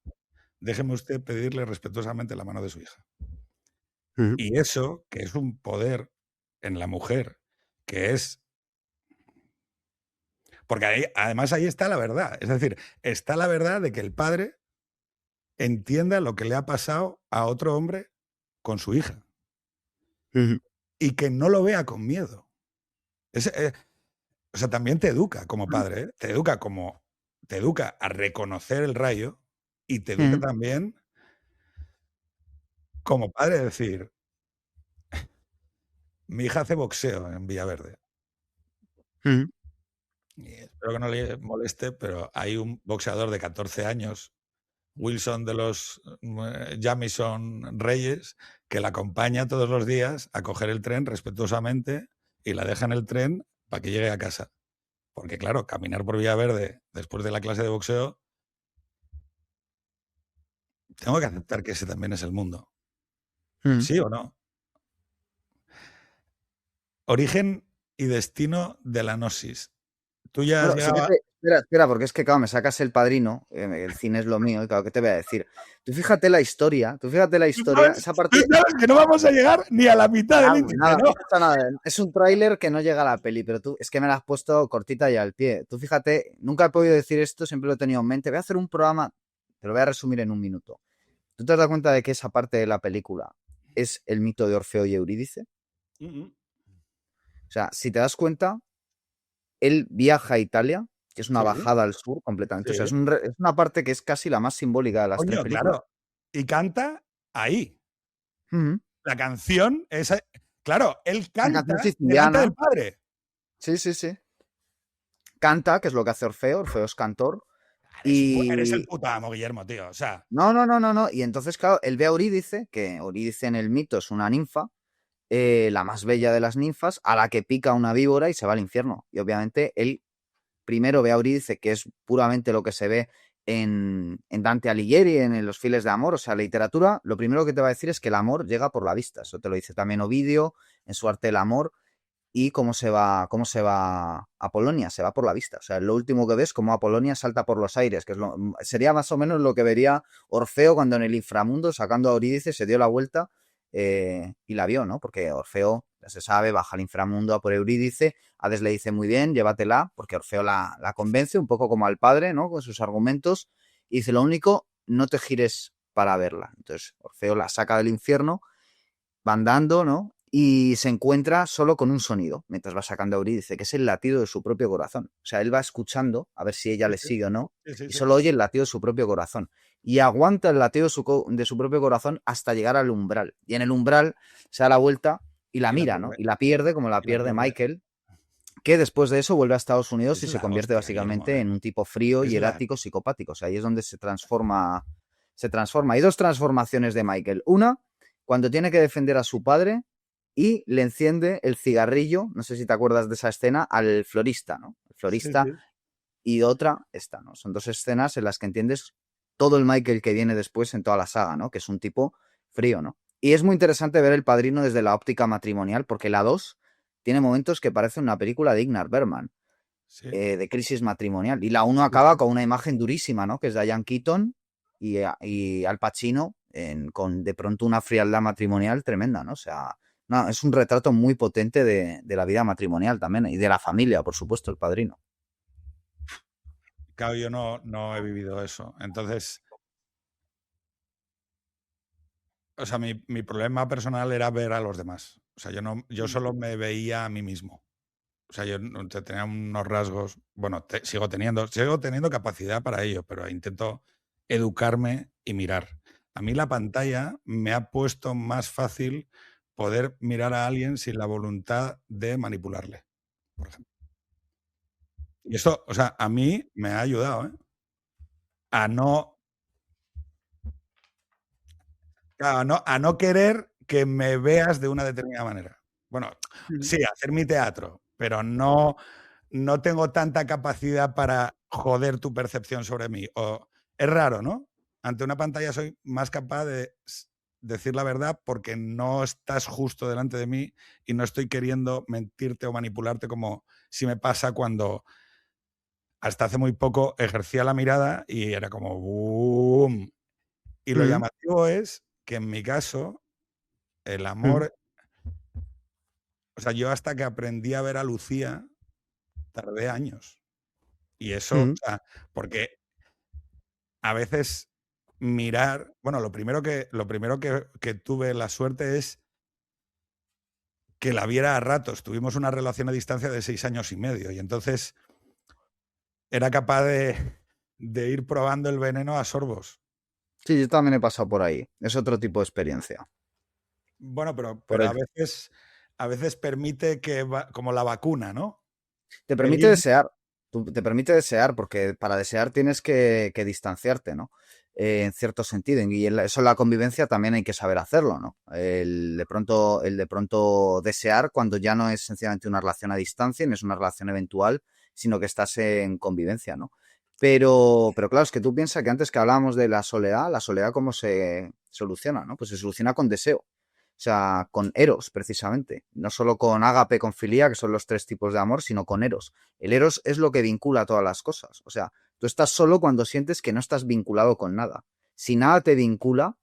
Déjeme usted pedirle respetuosamente la mano de su hija. Ujú. Y eso, que es un poder en la mujer, que es... Porque además ahí está la verdad. Es decir, está la verdad de que el padre entienda lo que le ha pasado a otro hombre con su hija Ujú. y que no lo vea con miedo. O sea, también te educa como padre, ¿eh? Te educa a reconocer el rayo y te educa Ujú. también como padre a decir, mi hija hace boxeo en Villaverde. Ujú. Y espero que no le moleste, pero hay un boxeador de 14 años, Wilson de los Jamison Reyes, que la acompaña todos los días a coger el tren respetuosamente y la deja en el tren para que llegue a casa. Porque claro, caminar por Villaverde después de la clase de boxeo, tengo que aceptar que ese también es el mundo. Ujú. ¿Sí o no? Origen y destino de la gnosis. Tú ya has Bueno, llegado a... fíjate, espera, espera, porque es que, claro, me sacas El Padrino, el cine es lo mío, y claro, ¿qué te voy a decir? Tú fíjate la historia, esa Tú parte, sabes que no vamos a llegar ni a la mitad del nada, índice, nada, ¿no? no pasa nada, es un tráiler que no llega a la peli, pero tú, es que me la has puesto cortita y al pie. Tú fíjate, nunca he podido decir esto, siempre lo he tenido en mente, voy a hacer un programa, te lo voy a resumir en un minuto. ¿Tú te has dado cuenta de que esa parte de la película es el mito de Orfeo y Eurídice? O sea, si te das cuenta, él viaja a Italia, que es una Sí, bajada al sur completamente. O sea, sí. es una parte que es casi la más simbólica de las tres Coño, películas. claro. Y canta ahí. Ujú. La canción es... Claro, él Una canción canta delante siciliana. del padre. Sí, sí, sí. Canta, que es lo que hace Orfeo. Orfeo es cantor. Eres el Y. puto amo, Guillermo, tío. O sea, No, no, no, no, no. Y entonces, claro, él ve a Eurídice, que Eurídice en el mito es una ninfa, la más bella de las ninfas, a la que pica una víbora y se va al infierno. Y obviamente él primero ve a Eurídice, que es puramente lo que se ve en Dante Alighieri, en Los Files de Amor. O sea, la literatura, lo primero que te va a decir es que el amor llega por la vista. Eso te lo dice también Ovidio en su Arte del Amor. Y cómo se va a Polonia, se va por la vista. O sea, lo último que ves, cómo Apolonia salta por los aires, que sería más o menos lo que vería Orfeo cuando en el inframundo, sacando a Eurídice, se dio la vuelta y la vio, ¿no? Porque Orfeo, ya se sabe, baja al inframundo a por Eurídice, Hades le dice muy bien, llévatela, porque Orfeo la convence, un poco como al padre, ¿no? Con sus argumentos, y dice, lo único, no te gires para verla. Entonces, Orfeo la saca del infierno, va andando, ¿no? Y se encuentra solo con un sonido, mientras va sacando a Eurídice, que es el latido de su propio corazón. O sea, él va escuchando a ver si ella sí, le sí, sigue o no, sí, sí, y sí. solo oye el latido de su propio corazón. Y aguanta el latido de su propio corazón hasta llegar al umbral. Y en el umbral se da la vuelta y la Y la mira, ¿no? pierde. Y la pierde como la Y la pierde pierde. Michael, que después de eso vuelve a Estados Unidos Es y se la convierte hostia, Guillermo, básicamente ¿eh? en un tipo frío, Es la... hierático, psicopático. O sea, ahí es donde se transforma. Se transforma. Hay dos transformaciones de Michael. Una, cuando tiene que defender a su padre y le enciende el cigarrillo, no sé si te acuerdas de esa escena, al florista, ¿no? El Sí, florista. sí. Y otra, esta, ¿no? Son dos escenas en las que entiendes todo el Michael que viene después en toda la saga, ¿no? Que es un tipo frío, ¿no? Y es muy interesante ver El Padrino desde la óptica matrimonial, porque la 2 tiene momentos que parece una película de Ingmar Bergman, Sí, de crisis matrimonial. Y la uno sí, acaba sí. con una imagen durísima, ¿no? Que es Diane Keaton y Al Pacino con de pronto una frialdad matrimonial tremenda, ¿no? O sea, no, es un retrato muy potente de la vida matrimonial también y de la familia, por supuesto, El Padrino. Claro, yo no he vivido eso. Entonces, o sea, mi problema personal era ver a los demás. O sea, yo solo me veía a mí mismo. O sea, yo tenía unos rasgos, bueno, sigo teniendo capacidad para ello, pero intento educarme y mirar. A mí la pantalla me ha puesto más fácil poder mirar a alguien sin la voluntad de manipularle, por ejemplo. Y esto, o sea, a mí me ha ayudado, ¿eh? A no, claro, a no querer que me veas de una determinada manera. Bueno, Ujú. sí, hacer mi teatro, pero no tengo tanta capacidad para joder tu percepción sobre mí. O, es raro, ¿no? Ante una pantalla soy más capaz de decir la verdad porque no estás justo delante de mí y no estoy queriendo mentirte o manipularte como si me pasa cuando hasta hace muy poco ejercía la mirada y era como ¡boom! Y lo Mm, llamativo es que en mi caso, el mm, amor, o sea, yo hasta que aprendí a ver a Lucía, tardé años. Y eso, o mm, sea, porque a veces mirar, bueno, lo primero que tuve la suerte es que la viera a ratos. Tuvimos una relación a distancia de 6 años y medio y entonces era capaz de ir probando el veneno a sorbos. Sí, yo también he pasado por ahí. Es otro tipo de experiencia. Bueno, pero, Por pero el, a veces permite que, como la vacuna, ¿no? te El permite ir, desear. Te permite desear, porque para desear tienes que distanciarte, ¿no? En cierto sentido. Y eso en la convivencia también hay que saber hacerlo, ¿no? El de pronto desear cuando ya no es sencillamente una relación a distancia, no es una relación eventual, sino que estás en convivencia, ¿no? Pero claro, es que tú piensas que antes que hablábamos de la soledad cómo se soluciona, ¿no? Pues se soluciona con deseo. O sea, con eros, precisamente. No solo con ágape, con filía, que son los tres tipos de amor, sino con eros. El eros es lo que vincula todas las cosas. O sea, tú estás solo cuando sientes que no estás vinculado con nada. Si nada te vincula,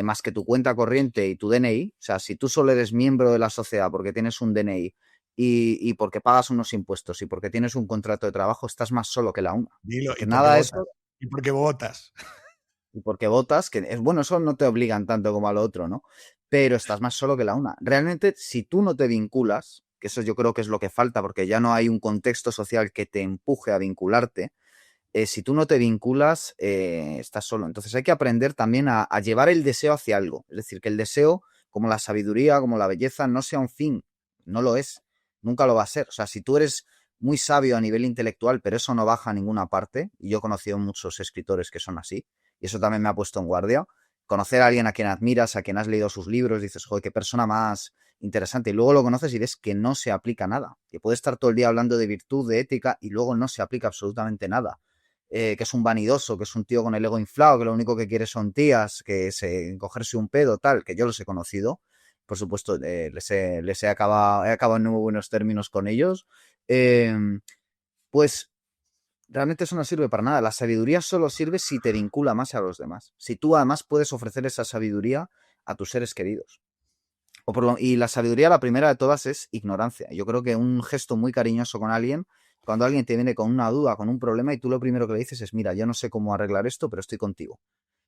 más que tu cuenta corriente y tu DNI, o sea, si tú solo eres miembro de la sociedad porque tienes un DNI y porque pagas unos impuestos y porque tienes un contrato de trabajo, estás más solo que la una. dilo, Porque nada de eso y porque votas. y porque votas, que es bueno, eso no te obligan tanto como a lo otro, ¿no? Pero estás más solo que la una. Realmente, si tú no te vinculas, que eso yo creo que es lo que falta, porque ya no hay un contexto social que te empuje a vincularte, si tú no te vinculas, estás solo. Entonces hay que aprender también a llevar el deseo hacia algo. Es decir, que el deseo, como la sabiduría, como la belleza, no sea un fin. No lo es. Nunca lo va a ser. O sea, si tú eres muy sabio a nivel intelectual, pero eso no baja a ninguna parte, y yo he conocido muchos escritores que son así, y eso también me ha puesto en guardia. Conocer a alguien a quien admiras, a quien has leído sus libros, dices, joder, qué persona más interesante. Y luego lo conoces y ves que no se aplica nada. Que puede estar todo el día hablando de virtud, de ética, y luego no se aplica absolutamente nada. Que es un vanidoso, que es un tío con el ego inflado, que lo único que quiere son tías, que se cogerse un pedo, tal, que yo los he conocido. Por supuesto, he acabado en muy buenos términos con ellos. Eh, pues realmente eso no sirve para nada. La sabiduría solo sirve si te vincula más a los demás. Si tú además puedes ofrecer esa sabiduría a tus seres queridos. Y la sabiduría, la primera de todas, es ignorancia. Yo creo que un gesto muy cariñoso con alguien, cuando alguien te viene con una duda, con un problema, y tú lo primero que le dices es, mira, yo no sé cómo arreglar esto, pero estoy contigo.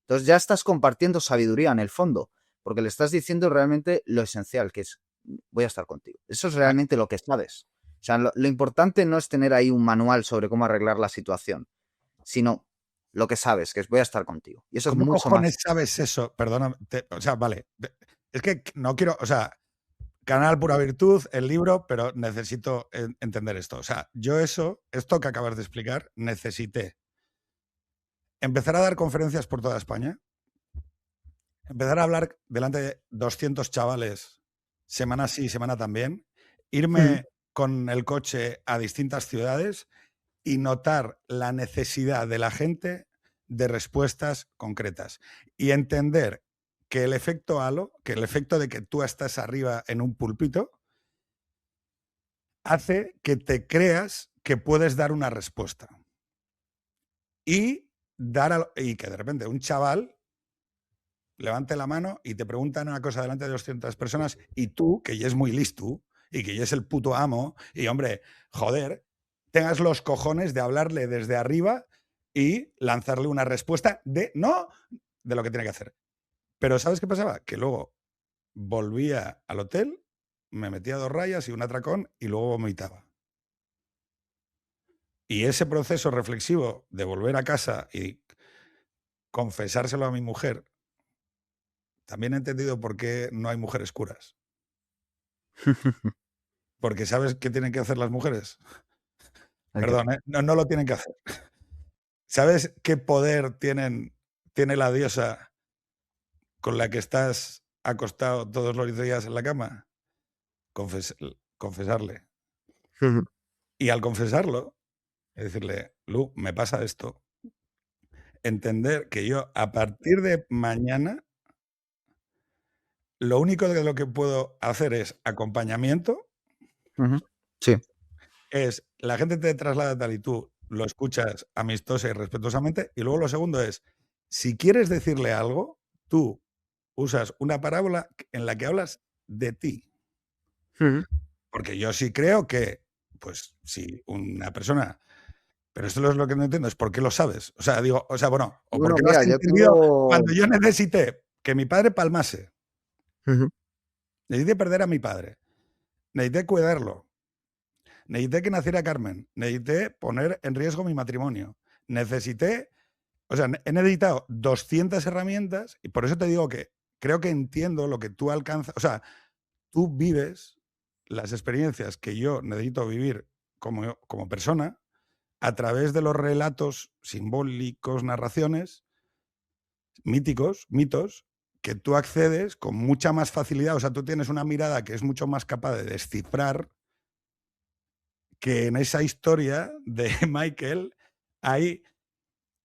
Entonces ya estás compartiendo sabiduría en el fondo, porque le estás diciendo realmente lo esencial, que es, voy a estar contigo. Eso es Ah, realmente lo que sabes. O sea, lo importante no es tener ahí un manual sobre cómo arreglar la situación, sino lo que sabes, que es voy a estar contigo. Y eso es ¿Cómo mucho cojones más. sabes eso? Perdona, o sea, vale. Es que no quiero, o sea, Canal Pura Virtud, el libro, pero necesito entender esto. O sea, yo esto que acabas de explicar, necesité empezar a dar conferencias por toda España, empezar a hablar delante de 200 chavales, semana sí, semana también, Hmm. irme con el coche a distintas ciudades y notar la necesidad de la gente de respuestas concretas y entender que el efecto halo, que el efecto de que tú estás arriba en un púlpito, hace que te creas que puedes dar una respuesta y y que de repente un chaval levante la mano y te preguntan una cosa delante de 200 personas y tú, que ya es muy listo y que ya es el puto amo, y hombre, joder, tengas los cojones de hablarle desde arriba y lanzarle una respuesta de no de lo que tiene que hacer. Pero ¿sabes qué pasaba? Que luego volvía al hotel, me metía 2 rayas y un atracón y luego vomitaba. Y ese proceso reflexivo de volver a casa y confesárselo a mi mujer, también he entendido por qué no hay mujeres curas. Porque ¿sabes qué tienen que hacer las mujeres? Ok. Perdón, no, no lo tienen que hacer. ¿Sabes qué poder tiene la diosa con la que estás acostado todos los días en la cama? Confes- confesarle. Y al confesarlo, es decirle, Lu, me pasa esto. Entender que yo a partir de mañana lo único de lo que puedo hacer es acompañamiento, Sí. es la gente te traslada tal y tú lo escuchas amistosa y respetuosamente. Y luego lo segundo es, si quieres decirle algo, tú usas una parábola en la que hablas de ti. Porque yo sí creo que, pues, si una persona. Pero esto es lo que no entiendo, es por qué lo sabes. O sea, digo, o sea, bueno, o por Bueno, qué lo has mira, yo entendido tengo... cuando yo necesité que mi padre palmase. Ujú. Necesité perder a mi padre. Necesité cuidarlo. Necesité que naciera Carmen. Necesité poner en riesgo mi matrimonio. Necesité. O sea, he necesitado 200 herramientas y por eso te digo que creo que entiendo lo que tú alcanzas. O sea, tú vives las experiencias que yo necesito vivir como persona a través de los relatos simbólicos, narraciones, míticos, mitos, que tú accedes con mucha más facilidad. O sea, tú tienes una mirada que es mucho más capaz de descifrar que en esa historia de Michael hay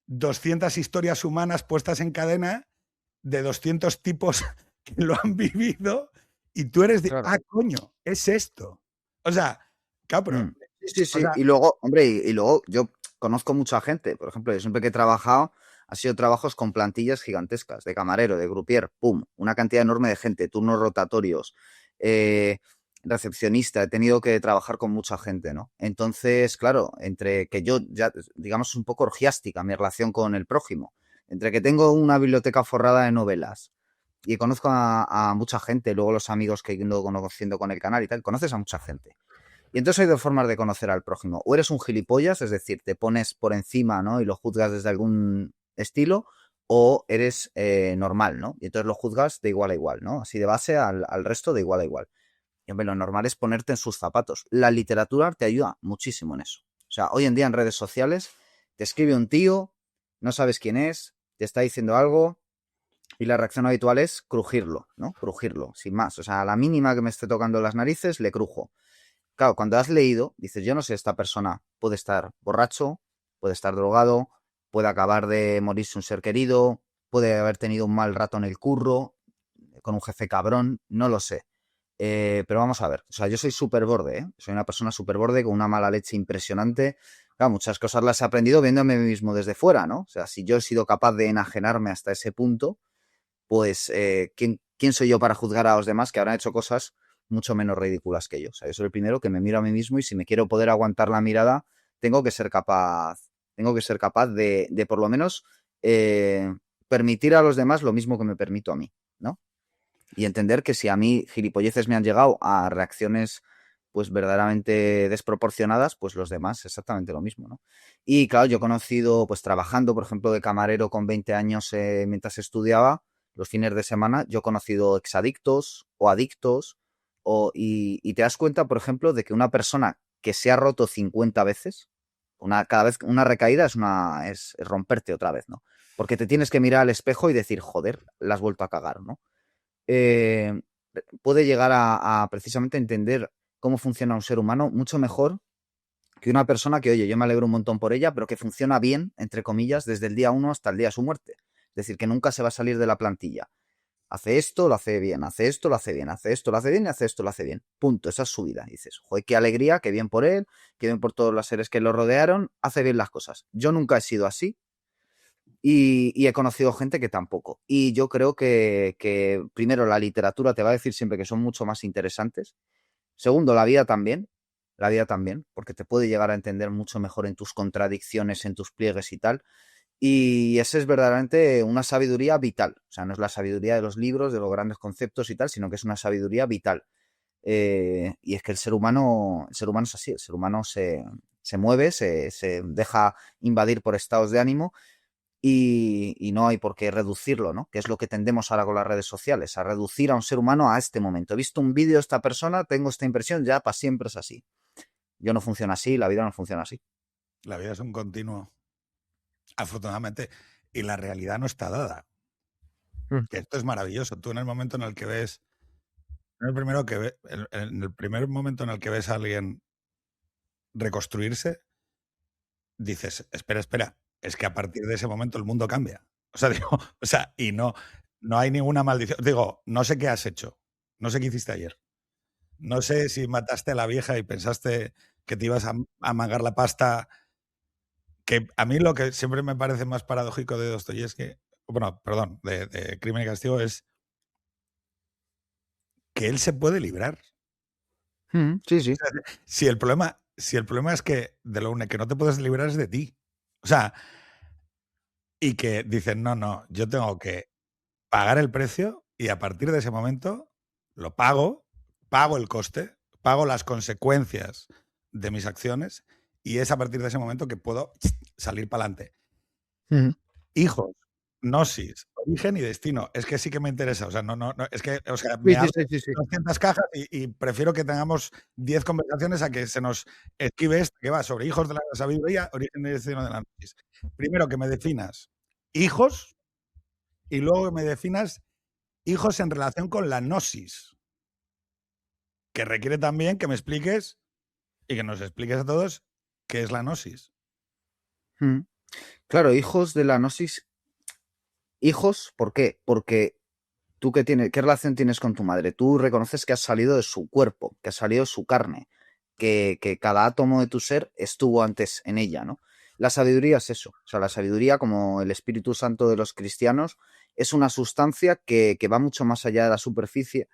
200 historias humanas puestas en cadena de 200 tipos que lo han vivido y tú eres de, Claro. coño, es esto. O sea, claro, pero, Sí, sí, o sí. sea, Y luego, hombre, y luego yo conozco mucha gente. Por ejemplo, yo siempre que he trabajado, ha sido trabajos con plantillas gigantescas, de camarero, de croupier, pum, una cantidad enorme de gente, turnos rotatorios, eh, recepcionista, he tenido que trabajar con mucha gente, ¿no? Entonces, claro, entre que yo ya, digamos, es un poco orgiástica mi relación con el prójimo, entre que tengo una biblioteca forrada de novelas y conozco a mucha gente, luego los amigos que he ido conociendo con el canal y tal, conoces a mucha gente. Y entonces hay dos formas de conocer al prójimo. O eres un gilipollas, es decir, te pones por encima, ¿no? Y lo juzgas desde algún estilo, o eres normal, ¿no? Y entonces lo juzgas de igual a igual, ¿no? Así de base al resto de igual a igual. Y hombre, lo normal es ponerte en sus zapatos. La literatura te ayuda muchísimo en eso. O sea, hoy en día en redes sociales te escribe un tío, no sabes quién es, te está diciendo algo, y la reacción habitual es crujirlo, ¿no? Crujirlo, sin más. O sea, a la mínima que me esté tocando las narices, le crujo. Claro, cuando has leído, dices, yo no sé, esta persona puede estar borracho, puede estar drogado, puede acabar de morirse un ser querido, puede haber tenido un mal rato en el curro, con un jefe cabrón, no lo sé. Pero vamos a ver, o sea, yo soy súper borde, ¿eh? Soy una persona súper borde con una mala leche impresionante. Claro, muchas cosas las he aprendido viéndome a mí mismo desde fuera, ¿no? O sea, si yo he sido capaz de enajenarme hasta ese punto, pues ¿quién soy yo para juzgar a los demás que habrán hecho cosas mucho menos ridículas que yo? O sea, yo soy el primero que me miro a mí mismo y si me quiero poder aguantar la mirada, tengo que ser capaz de por lo menos permitir a los demás lo mismo que me permito a mí, ¿no? Y entender que si a mí gilipolleces me han llegado a reacciones pues verdaderamente desproporcionadas, pues los demás exactamente lo mismo, ¿no? Y claro, yo he conocido, pues trabajando, por ejemplo, de camarero con 20 años mientras estudiaba, los fines de semana, yo he conocido exadictos o adictos, y te das cuenta, por ejemplo, de que una persona que se ha roto 50 veces, cada vez una recaída es romperte otra vez, ¿no? Porque te tienes que mirar al espejo y decir, joder, la has vuelto a cagar, ¿no? eh, puede llegar a precisamente entender cómo funciona un ser humano mucho mejor que una persona que, oye, yo me alegro un montón por ella, pero que funciona bien, entre comillas, desde el día uno hasta el día de su muerte. Es decir, que nunca se va a salir de la plantilla. Hace esto, lo hace bien, hace esto, lo hace bien, hace esto, lo hace bien y hace esto, lo hace bien. Punto, esa es su vida. Y dices, joder, qué alegría, qué bien por él, qué bien por todos los seres que lo rodearon, hace bien las cosas. Yo nunca he sido así, y he conocido gente que tampoco. Y yo creo que, primero, la literatura te va a decir siempre que son mucho más interesantes. Segundo, la vida también, porque te puede llegar a entender mucho mejor en tus contradicciones, en tus pliegues y tal. Y esa es verdaderamente una sabiduría vital. O sea, no es la sabiduría de los libros, de los grandes conceptos y tal, sino que es una sabiduría vital. Y es que el ser humano es así, el ser humano se mueve, se deja invadir por estados de ánimo y no hay por qué reducirlo, ¿no? Que es lo que tendemos ahora con las redes sociales, a reducir a un ser humano a este momento. He visto un vídeo de esta persona, tengo esta impresión, ya para siempre es así. Yo no funciona así, la vida no funciona así. la vida es un continuo, afortunadamente, y la realidad no está dada. Que esto es maravilloso. Tú en el momento en el que ves, en el primer momento en el que ves a alguien reconstruirse, dices, espera, es que a partir de ese momento el mundo cambia. O sea, digo, o sea, y no, no hay ninguna maldición. Digo, no sé qué has hecho. No sé qué hiciste ayer. No sé si mataste a la vieja y pensaste que te ibas a mangar la pasta. Que a mí lo que siempre me parece más paradójico de Dostoyevski, bueno, perdón, de Crimen y Castigo, es que él se puede librar. Sí, sí. Si el problema es que de lo único que no te puedes librar es de ti. O sea, y que dicen, no, yo tengo que pagar el precio y a partir de ese momento lo pago el coste, pago las consecuencias de mis acciones y es a partir de ese momento que puedo salir para adelante. Hijos, gnosis, origen y destino. Es que sí que me interesa. O sea, no, es que, o sea, Sí, me sí, abres sí, sí, sí. 200 cajas y prefiero que tengamos 10 conversaciones a que se nos esquive esto que va sobre hijos de la sabiduría, origen y destino de la gnosis. Primero que me definas hijos y luego que me definas hijos en relación con la gnosis, que requiere también que me expliques y que nos expliques a todos qué es la gnosis. Claro, hijos de la gnosis. Hijos, ¿por qué? Porque tú ¿qué relación tienes con tu madre? Tú reconoces que has salido de su cuerpo, que has salido de su carne, que cada átomo de tu ser estuvo antes en ella, ¿no? La sabiduría es eso. O sea, la sabiduría, como el Espíritu Santo de los cristianos, es una sustancia que va mucho más allá de la superficie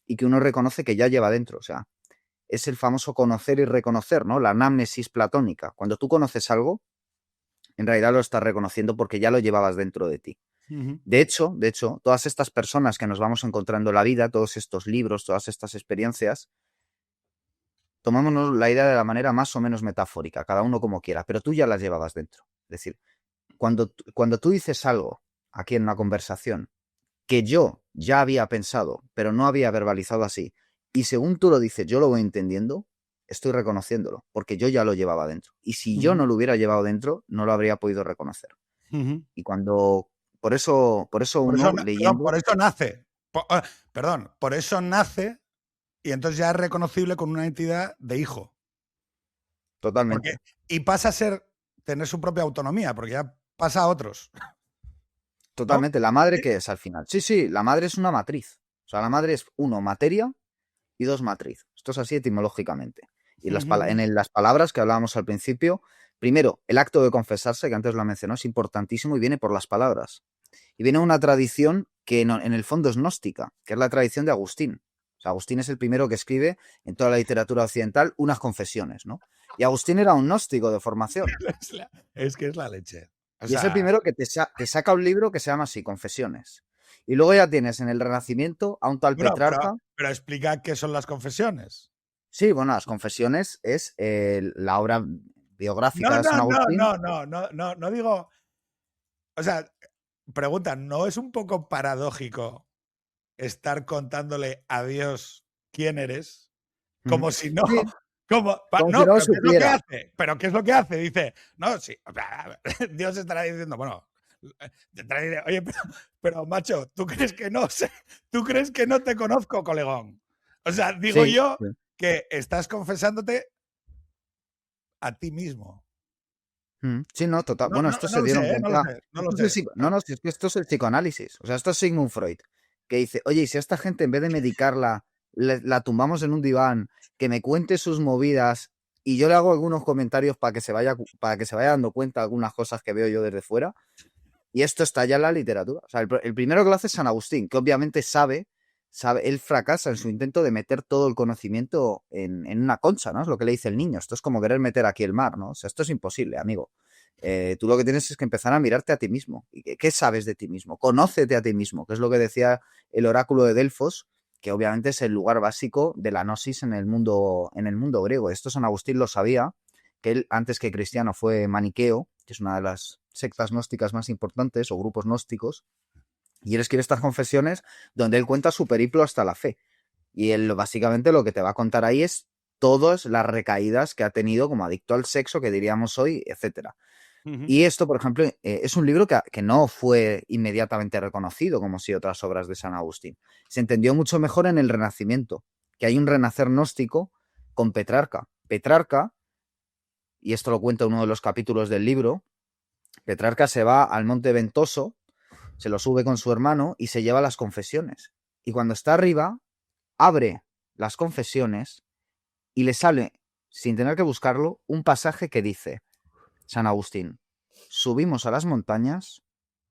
y que uno reconoce que ya lleva dentro. O sea, es el famoso conocer y reconocer, ¿no? La anamnesis platónica. Cuando tú conoces algo, en realidad lo estás reconociendo porque ya lo llevabas dentro de ti. De hecho, todas estas personas que nos vamos encontrando en la vida, todos estos libros, todas estas experiencias, tomámonos la idea de la manera más o menos metafórica, cada uno como quiera, pero tú ya las llevabas dentro. Es decir, cuando tú dices algo aquí en una conversación que yo ya había pensado, pero no había verbalizado así, y según tú lo dices, yo lo voy entendiendo, estoy reconociéndolo, porque yo ya lo llevaba dentro. Y si yo no lo hubiera llevado dentro, no lo habría podido reconocer. Y cuando, por eso Por eso, uno perdón, leyendo, por eso nace. Perdón, por eso nace y entonces ya es reconocible con una entidad de hijo. totalmente. Y pasa a tener su propia autonomía, porque ya pasa a otros. ¿No? Totalmente. ¿La madre qué es al final? Sí, sí, la madre es una matriz. O sea, la madre es uno, materia y dos, matriz. Esto es así etimológicamente. Y las palabras que hablábamos al principio, primero, el acto de confesarse, que antes lo mencionó, es importantísimo y viene por las palabras. Y viene una tradición que en el fondo es gnóstica, que es la tradición de Agustín. O sea, Agustín es el primero que escribe en toda la literatura occidental unas confesiones, ¿no? Y Agustín era un gnóstico de formación. Es que es la leche. O Y es el sea, primero que te saca un libro que se llama así, Confesiones. Y luego ya tienes en el Renacimiento a un tal bueno, Petrarca. pero explica qué son las confesiones. Sí, bueno, las Confesiones es la obra biográfica No, de San no, no, Agustín. no, no, no, no, no digo. O sea, pregunta, ¿no es un poco paradójico estar contándole a Dios quién eres? Como si no. Sí, como si No, no lo pero ¿qué es lo que supiera. hace? ¿Pero qué es lo que hace? Dice, no, sí. O sea, Dios estará diciendo, bueno, te estará oye, pero, macho, ¿tú crees que no sé? ¿Tú crees que no te conozco, colegón? O sea, digo Sí, yo sí. que estás confesándote a ti mismo. Sí, no, total. No, Bueno, no, esto no se lo sé, dieron no lo cuenta. sé, no lo sé. No, no, si es que esto es el psicoanálisis. O sea, esto es Sigmund Freud, que dice, oye, y si a esta gente en vez de medicarla, la tumbamos en un diván, que me cuente sus movidas y yo le hago algunos comentarios para que se vaya dando cuenta de algunas cosas que veo yo desde fuera, y esto está ya en la literatura. O sea, el primero que lo hace es San Agustín, que obviamente él fracasa en su intento de meter todo el conocimiento en una concha, ¿no? Es lo que le dice el niño. Esto es como querer meter aquí el mar, ¿no? O sea, esto es imposible, amigo. Tú lo que tienes es que empezar a mirarte a ti mismo. ¿Qué sabes de ti mismo? Conócete a ti mismo, que es lo que decía el oráculo de Delfos, que obviamente es el lugar básico de la gnosis en el mundo griego. Esto San Agustín lo sabía, que él, antes que cristiano, fue maniqueo, que es una de las sectas gnósticas más importantes o grupos gnósticos, y él escribe estas confesiones donde él cuenta su periplo hasta la fe. Y él básicamente lo que te va a contar ahí es todas las recaídas que ha tenido como adicto al sexo, que diríamos hoy, etcétera. Y esto, por ejemplo, es un libro que no fue inmediatamente reconocido como si otras obras de San Agustín. Se entendió mucho mejor en el Renacimiento, que hay un renacer gnóstico con Petrarca. Petrarca, y esto lo cuenta uno de los capítulos del libro, Petrarca se va al Monte Ventoso se lo sube con su hermano y se lleva las confesiones. Y cuando está arriba, abre las confesiones y le sale, sin tener que buscarlo, un pasaje que dice, San Agustín, subimos a las montañas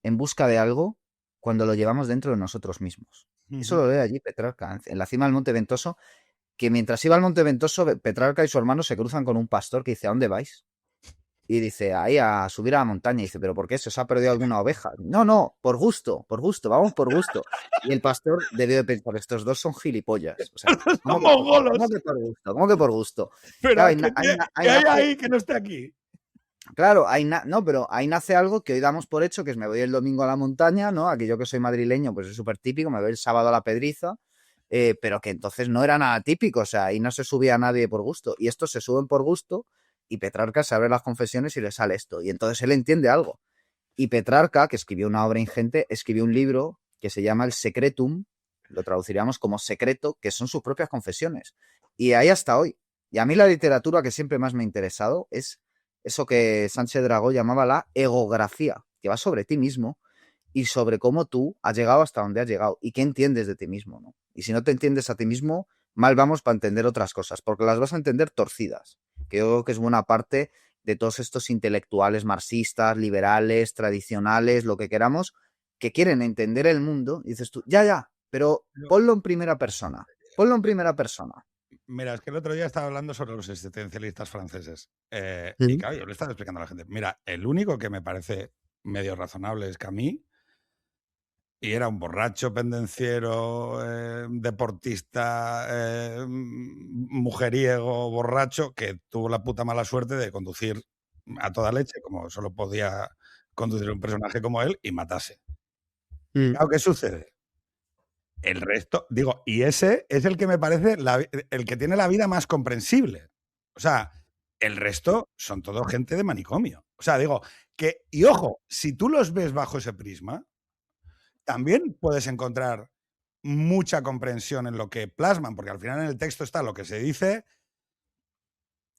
en busca de algo cuando lo llevamos dentro de nosotros mismos. Eso lo lee allí Petrarca, en la cima del Monte Ventoso, que mientras iba al Monte Ventoso, Petrarca y su hermano se cruzan con un pastor que dice, ¿a dónde vais? Y dice, ahí a subir a la montaña. Y dice, ¿pero por qué? ¿Se os ha perdido alguna oveja? No, no, por gusto, vamos por gusto. Y el pastor debió de pensar, estos dos son gilipollas. O sea, Son ¿cómo mongolos. que por gusto? ¿Cómo que por gusto? Pero Claro, ¿qué ahí hay nace, ahí que no esté aquí? claro, no, pero ahí nace algo que hoy damos por hecho, que es me voy el domingo a la montaña, ¿no? Aquí yo que soy madrileño, pues es súper típico, me voy el sábado a la Pedriza, pero que entonces no era nada típico, o sea, ahí no se subía a nadie por gusto. Y estos se suben por gusto y Petrarca se abre las confesiones y le sale esto. Y entonces él entiende algo. Y Petrarca, que escribió una obra ingente, escribió un libro que se llama El Secretum, lo traduciríamos como secreto, que son sus propias confesiones. Y ahí hasta hoy. Y a mí la literatura que siempre más me ha interesado es eso que Sánchez Dragó llamaba la egografía, que va sobre ti mismo y sobre cómo tú has llegado hasta donde has llegado y qué entiendes de ti mismo, ¿no? Y si no te entiendes a ti mismo, mal vamos para entender otras cosas, porque las vas a entender torcidas, que yo creo que es buena parte de todos estos intelectuales marxistas, liberales, tradicionales, lo que queramos, que quieren entender el mundo, y dices tú, ya, pero ponlo en primera persona, ponlo en primera persona. Mira, es que el otro día estaba hablando sobre los existencialistas franceses. Y Sí. claro, yo le estaba explicando a la gente. Mira, el único que me parece medio razonable es Camus, y era un borracho, pendenciero, deportista, mujeriego, borracho, que tuvo la puta mala suerte de conducir a toda leche, como solo podía conducir un personaje como él, y matase. Claro, ¿qué sucede? El resto, digo, y ese es el que me parece el que tiene la vida más comprensible. O sea, el resto son todo gente de manicomio. O sea, digo, y ojo, si tú los ves bajo ese prisma, también puedes encontrar mucha comprensión en lo que plasman, porque al final en el texto está lo que se dice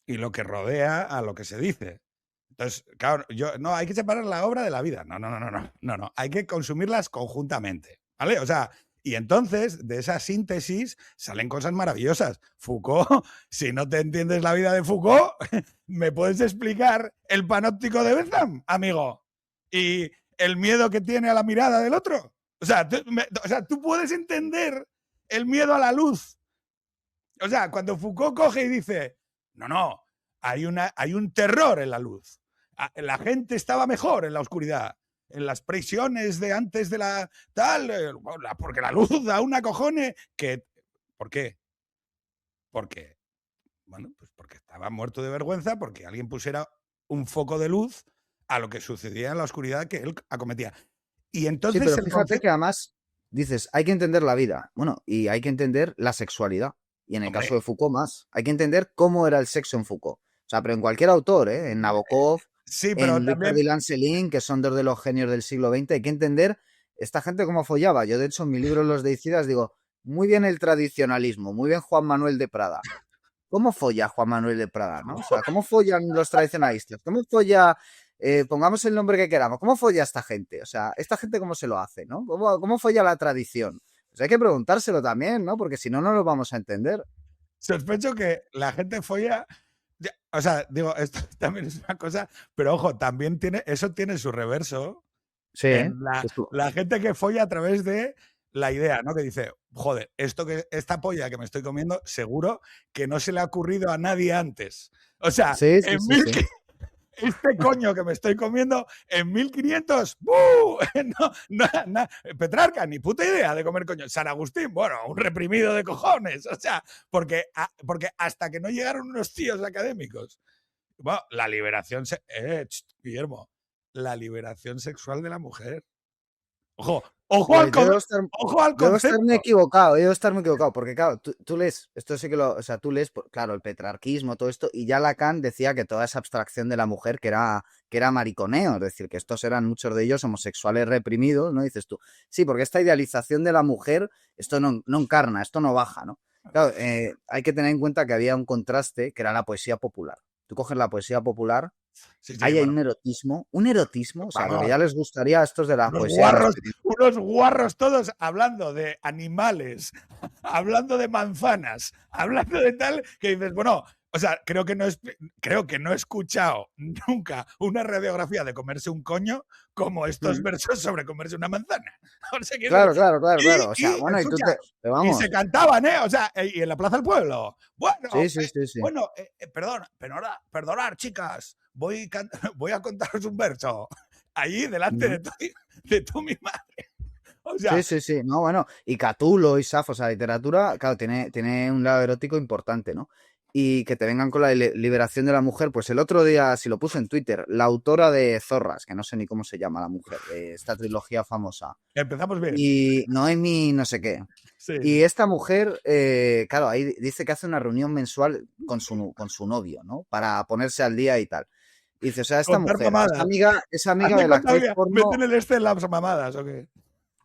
y lo que rodea a lo que se dice. Entonces, claro, no, hay que separar la obra de la vida. No, hay que consumirlas conjuntamente, ¿vale? O sea, y entonces, de esa síntesis salen cosas maravillosas. Foucault, si no te entiendes la vida de Foucault, ¿me puedes explicar el panóptico de Bentham, amigo? Y el miedo que tiene a la mirada del otro. O sea, tú puedes entender el miedo a la luz. O sea, cuando Foucault coge y dice, no, hay un terror en la luz. La gente estaba mejor en la oscuridad. En las prisiones de antes de la tal, porque la luz da una cojones que... ¿Por qué? Porque, bueno, pues porque estaba muerto de vergüenza, porque alguien pusiera un foco de luz a lo que sucedía en la oscuridad que él acometía. Y Sí, entonces pero el fíjate que concepto... además dices, hay que entender la vida. Bueno, y hay que entender la sexualidad. Y en el caso Hombre, de Foucault más. Hay que entender cómo era el sexo en Foucault. O sea, pero en cualquier autor, ¿eh? En Nabokov, sí, pero en Louis también... Ferdinand Céline, que son dos de los genios del siglo XX, hay que entender esta gente cómo follaba. Yo, de hecho, en mi libro Los Deicidas digo, muy bien el tradicionalismo, muy bien Juan Manuel de Prada. ¿Cómo folla Juan Manuel de Prada, no? O sea, ¿cómo follan los tradicionalistas? ¿Cómo folla, pongamos el nombre que queramos, cómo folla esta gente? O sea, esta gente cómo se lo hace, ¿no? ¿Cómo folla la tradición? Pues hay que preguntárselo también, ¿no? Porque si no, no lo vamos a entender. Sospecho que la gente folla... O sea, digo, esto también es una cosa, pero ojo, también eso tiene su reverso Sí, en que la gente que folla a través de la idea, ¿no? Que dice, joder, esta polla que me estoy comiendo, seguro que no se le ha ocurrido a nadie antes. O sea, sí, sí, en sí, sí. este coño que me estoy comiendo en 1500, ¡buh! Petrarca, ni puta idea de comer coño. San Agustín, bueno, un reprimido de cojones. O sea, porque hasta que no llegaron unos tíos académicos. Bueno, la liberación, Guillermo, la liberación sexual de la mujer. Ojo, Pues ojo al yo debo estar muy concepto. equivocado, yo debo estar muy equivocado, porque claro, tú lees, esto sí que o sea, tú lees, claro, el petrarquismo, todo esto, y ya Lacan decía que toda esa abstracción de la mujer que era mariconeo, es decir, que estos eran muchos de ellos homosexuales reprimidos, ¿no? Dices tú, sí, porque esta idealización de la mujer, esto no encarna, esto no baja, ¿no? Claro, hay que tener en cuenta que había un contraste que era la poesía popular. Tú coges la poesía popular Sí, sí, Ahí hay bueno, un erotismo, o sea, lo que vamos, ya les gustaría a estos de la unos poesía de la guarros, experiencia. unos guarros todos hablando de animales, hablando de manzanas, hablando de tal, que dices, bueno, o sea, creo que no he escuchado nunca una radiografía de comerse un coño como estos Mm. versos sobre comerse una manzana. O sea, quiero decir, Claro, claro, claro, claro. O sea, bueno, y tú escucha, te. Pero y se vamos. cantaban, ¿eh? O sea, y en la Plaza del Pueblo. Sí, sí, sí, sí. Bueno, perdón, perdonad, chicas, voy a contaros un verso allí delante Ujú. de tú mi madre. O Sí, sea, sí, sí. No, bueno. Y Catulo y Safo, o sea, la literatura, claro, tiene un lado erótico importante, ¿no? Y que te vengan con la liberación de la mujer. Pues el otro día, si lo puse en Twitter, la autora de Zorras, que no sé ni cómo se llama la mujer, de esta trilogía famosa. empezamos bien. Y Noemi, no sé qué. Sí, Y sí. esta mujer, claro, ahí dice que hace una reunión mensual con su novio, ¿no? Para ponerse al día y tal. Y dice, o sea, esta Contar mujer mamadas. es amiga Hazme de la contar, actriz porno. meten el este en las mamadas, ¿o qué?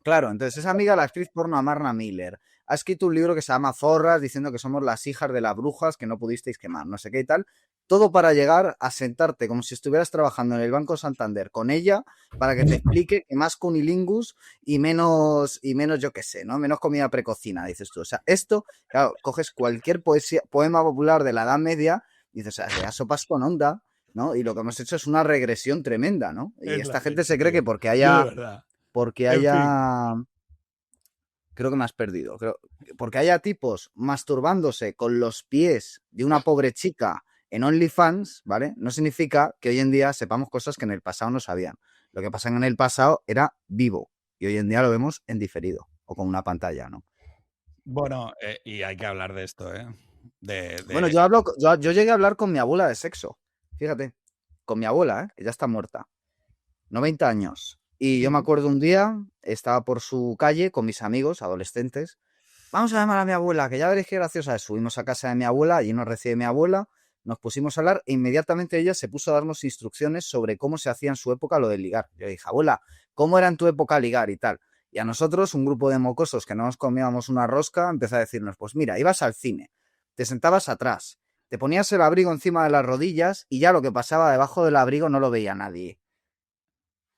Claro, entonces es amiga de la actriz porno Amarna Miller. Ha escrito un libro que se llama Zorras, diciendo que somos las hijas de las brujas que no pudisteis quemar, no sé qué y tal. Todo para llegar a sentarte como si estuvieras trabajando en el Banco Santander con ella para que te explique que más cunilingus y menos yo qué sé, ¿no? Menos comida precocina, dices tú. O sea, esto, claro, coges cualquier poema popular de la Edad Media y dices, o sea, ya sopas con onda, ¿no? Y lo que hemos hecho es una regresión tremenda, ¿no? Y Es la esta gente leche, se cree que tío. Yo de verdad. porque En fin. haya creo que me has perdido. Porque haya tipos masturbándose con los pies de una pobre chica en OnlyFans, ¿vale? No significa que hoy en día sepamos cosas que en el pasado no sabían. Lo que pasaba en el pasado era vivo y hoy en día lo vemos en diferido o con una pantalla, ¿no? Bueno, y hay que hablar de esto, ¿eh? Bueno, De yo llegué a hablar con mi abuela de sexo, fíjate, con mi abuela, ¿eh? Que ya está muerta, 90 años. Y yo me acuerdo un día, estaba por su calle con mis amigos adolescentes. Vamos a llamar a mi abuela, que ya veréis qué graciosa es. Subimos a casa de mi abuela, allí nos recibe mi abuela, nos pusimos a hablar e inmediatamente ella se puso a darnos instrucciones sobre cómo se hacía en su época lo de ligar. Yo dije, abuela, ¿cómo era en tu época ligar y tal? Y a nosotros, un grupo de mocosos que no nos comíamos una rosca, empezó a decirnos, pues mira, ibas al cine, te sentabas atrás, te ponías el abrigo encima de las rodillas y ya lo que pasaba debajo del abrigo no lo veía nadie.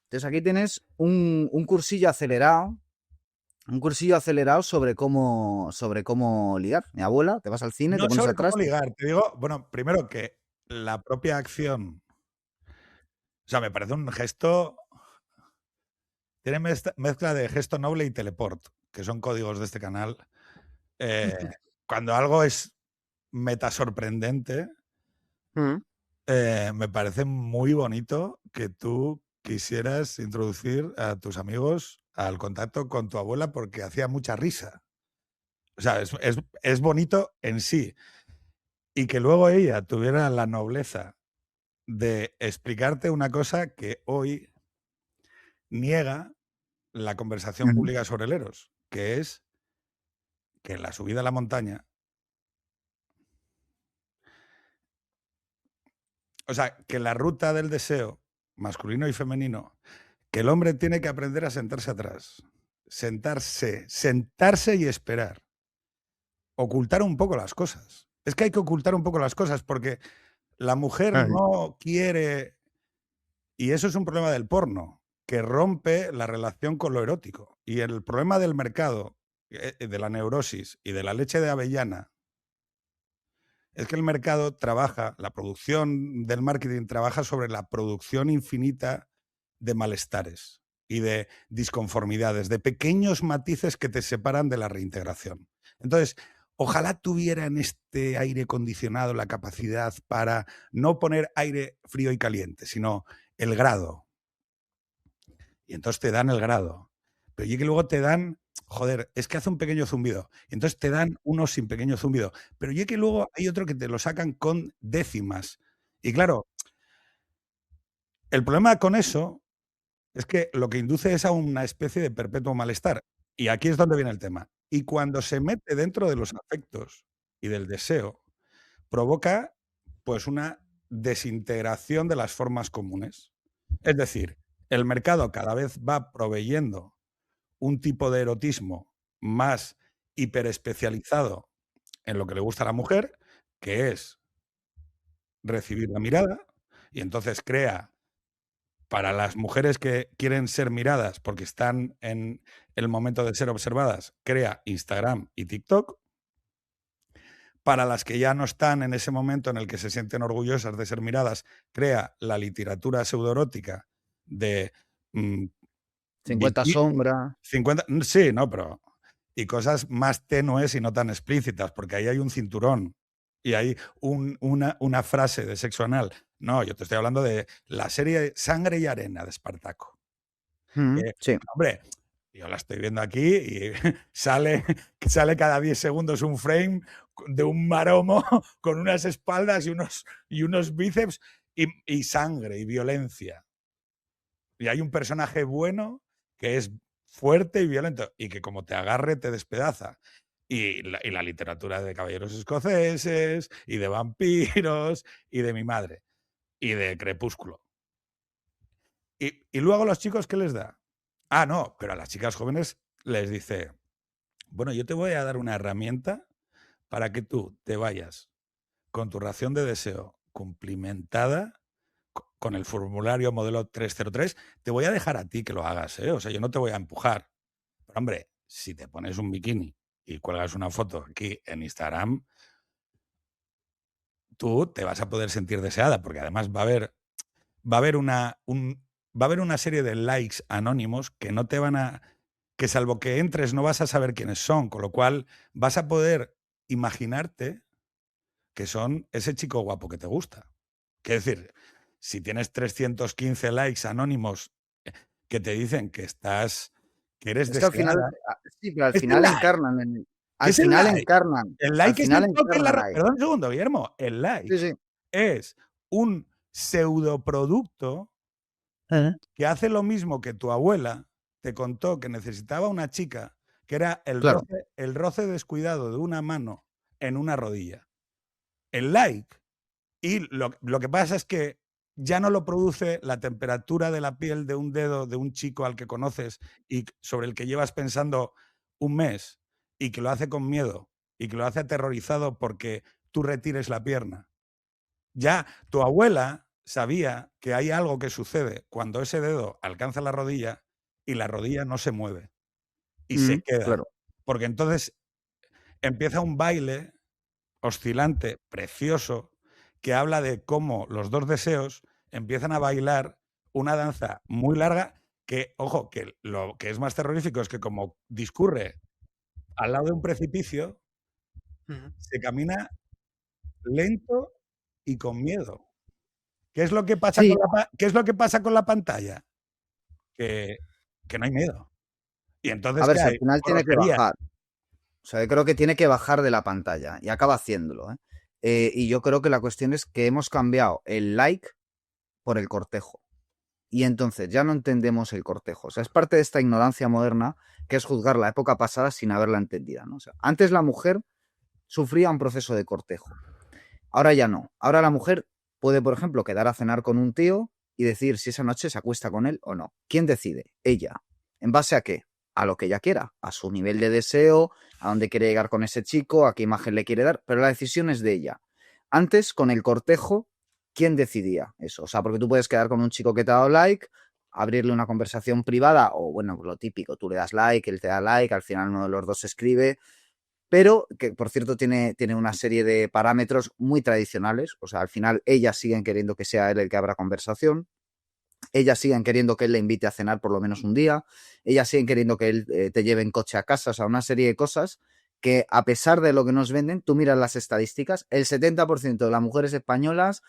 Entonces aquí tienes un cursillo acelerado sobre cómo ligar. Mi abuela, te vas al cine, te no pones sobre atrás. cómo ligar, te digo, bueno, primero que la propia acción, o sea, me parece un gesto, tiene mezcla de gesto noble y teleport, que son códigos de este canal. Eh, cuando algo es meta sorprendente, Mm. me parece muy bonito que tú quisieras introducir a tus amigos al contacto con tu abuela porque hacía mucha risa. O sea, es bonito en sí. Y que luego ella tuviera la nobleza de explicarte una cosa que hoy niega la conversación Mm. pública sobre el Eros, que es que la subida a la montaña, o sea, que la ruta del deseo masculino y femenino, que el hombre tiene que aprender a sentarse atrás, sentarse y esperar, ocultar un poco las cosas. Es que hay que ocultar un poco las cosas porque la mujer Ay. no quiere, y eso es un problema del porno, que rompe la relación con lo erótico. Y el problema del mercado, de la neurosis y de la leche de avellana, es que el mercado trabaja, la producción del marketing trabaja sobre la producción infinita de malestares y de disconformidades, de pequeños matices que te separan de la reintegración. Entonces, ojalá tuviera en este aire acondicionado la capacidad para no poner aire frío y caliente, sino el grado. Y entonces te dan el grado. Pero y que luego te dan, joder, es que hace un pequeño zumbido. Y entonces te dan uno sin pequeño zumbido. Pero y que luego hay otro que te lo sacan con décimas. Y claro, el problema con eso es que lo que induce es a una especie de perpetuo malestar. Y aquí es donde viene el tema. Y cuando se mete dentro de los afectos y del deseo, provoca pues una desintegración de las formas comunes. Es decir, el mercado cada vez va proveyendo un tipo de erotismo más hiperespecializado en lo que le gusta a la mujer, que es recibir la mirada, Y entonces crea, para las mujeres que quieren ser miradas porque están en el momento de ser observadas, crea Instagram y TikTok. Para las que ya no están en ese momento en el que se sienten orgullosas de ser miradas, crea la literatura pseudoerótica de 50 biki- sombras. 50, sí, no, pero y cosas más tenues y no tan explícitas, porque ahí hay un cinturón y hay una frase de sexo anal. No, yo te estoy hablando de la serie Sangre y Arena de Espartaco. Sí. Hombre, yo la estoy viendo aquí y sale cada 10 segundos un frame de un maromo con unas espaldas y unos bíceps y sangre y violencia. Y hay un personaje bueno que es fuerte y violento y que como te agarre te despedaza. Y la literatura de caballeros escoceses y de vampiros y de mi madre y de Crepúsculo. Y luego a los chicos, ¿qué les da? Ah, no, pero a las chicas jóvenes les dice, bueno, yo te voy a dar una herramienta para que tú te vayas con tu ración de deseo cumplimentada con el formulario modelo 303. Te voy a dejar a ti que lo hagas, ¿eh? O sea, yo no te voy a empujar. Pero hombre, si te pones un bikini y cuelgas una foto aquí en Instagram, tú te vas a poder sentir deseada, porque además va a haber va a haber una serie de likes anónimos que no te van a, que salvo que entres no vas a saber quiénes son, con lo cual vas a poder imaginarte que son ese chico guapo que te gusta. Quiero decir, si tienes 315 likes anónimos que te dicen que eres Es que al final, deseada, sí, pero al ¿qué es el final like? encarnan, ¿Qué al es el final like? encarnan, El al like es final el toque en la encarnan ahí. Perdón un segundo, Guillermo. El Sí, like sí. es un pseudoproducto que hace lo mismo que tu abuela te contó que necesitaba una chica, que era Claro. el roce descuidado de una mano en una rodilla. El like, y lo que pasa es que ya no lo produce la temperatura de la piel de un dedo de un chico al que conoces y sobre el que llevas pensando un mes y que lo hace con miedo y que lo hace aterrorizado porque tú retires la pierna. Ya tu abuela sabía que hay algo que sucede cuando ese dedo alcanza la rodilla y la rodilla no se mueve y se queda. Claro. Porque entonces empieza un baile oscilante, precioso, que habla de cómo los dos deseos empiezan a bailar una danza muy larga que, ojo, que lo que es más terrorífico es que como discurre al lado de un precipicio, se camina lento y con miedo. ¿Qué es lo que pasa Sí, qué es lo que pasa con la pantalla? Que, que no hay miedo. Y a entonces, ver ¿qué si al hay? final tiene que Groserías. bajar. O sea, yo creo que tiene que bajar de la pantalla y acaba haciéndolo, ¿eh? Y yo creo que la cuestión es que hemos cambiado el like por el cortejo. Y entonces ya no entendemos el cortejo. O sea, es parte de esta ignorancia moderna que es juzgar la época pasada sin haberla entendida, ¿no? O sea, antes la mujer sufría un proceso de cortejo. Ahora ya no. Ahora la mujer puede, por ejemplo, quedar a cenar con un tío y decir si esa noche se acuesta con él o no. ¿Quién decide? Ella. ¿En base a qué? A lo que ella quiera, a su nivel de deseo, a dónde quiere llegar con ese chico, a qué imagen le quiere dar, pero la decisión es de ella. Antes, con el cortejo, ¿quién decidía eso? O sea, porque tú puedes quedar con un chico que te ha dado like, abrirle una conversación privada, o bueno, lo típico, tú le das like, él te da like, al final uno de los dos escribe, pero que por cierto tiene una serie de parámetros muy tradicionales, o sea, al final ellas siguen queriendo que sea él el que abra conversación, ellas siguen queriendo que él le invite a cenar por lo menos un día, ellas siguen queriendo que él te lleve en coche a casa, o sea, una serie de cosas que a pesar de lo que nos venden, tú miras las estadísticas, el 70% de las mujeres españolas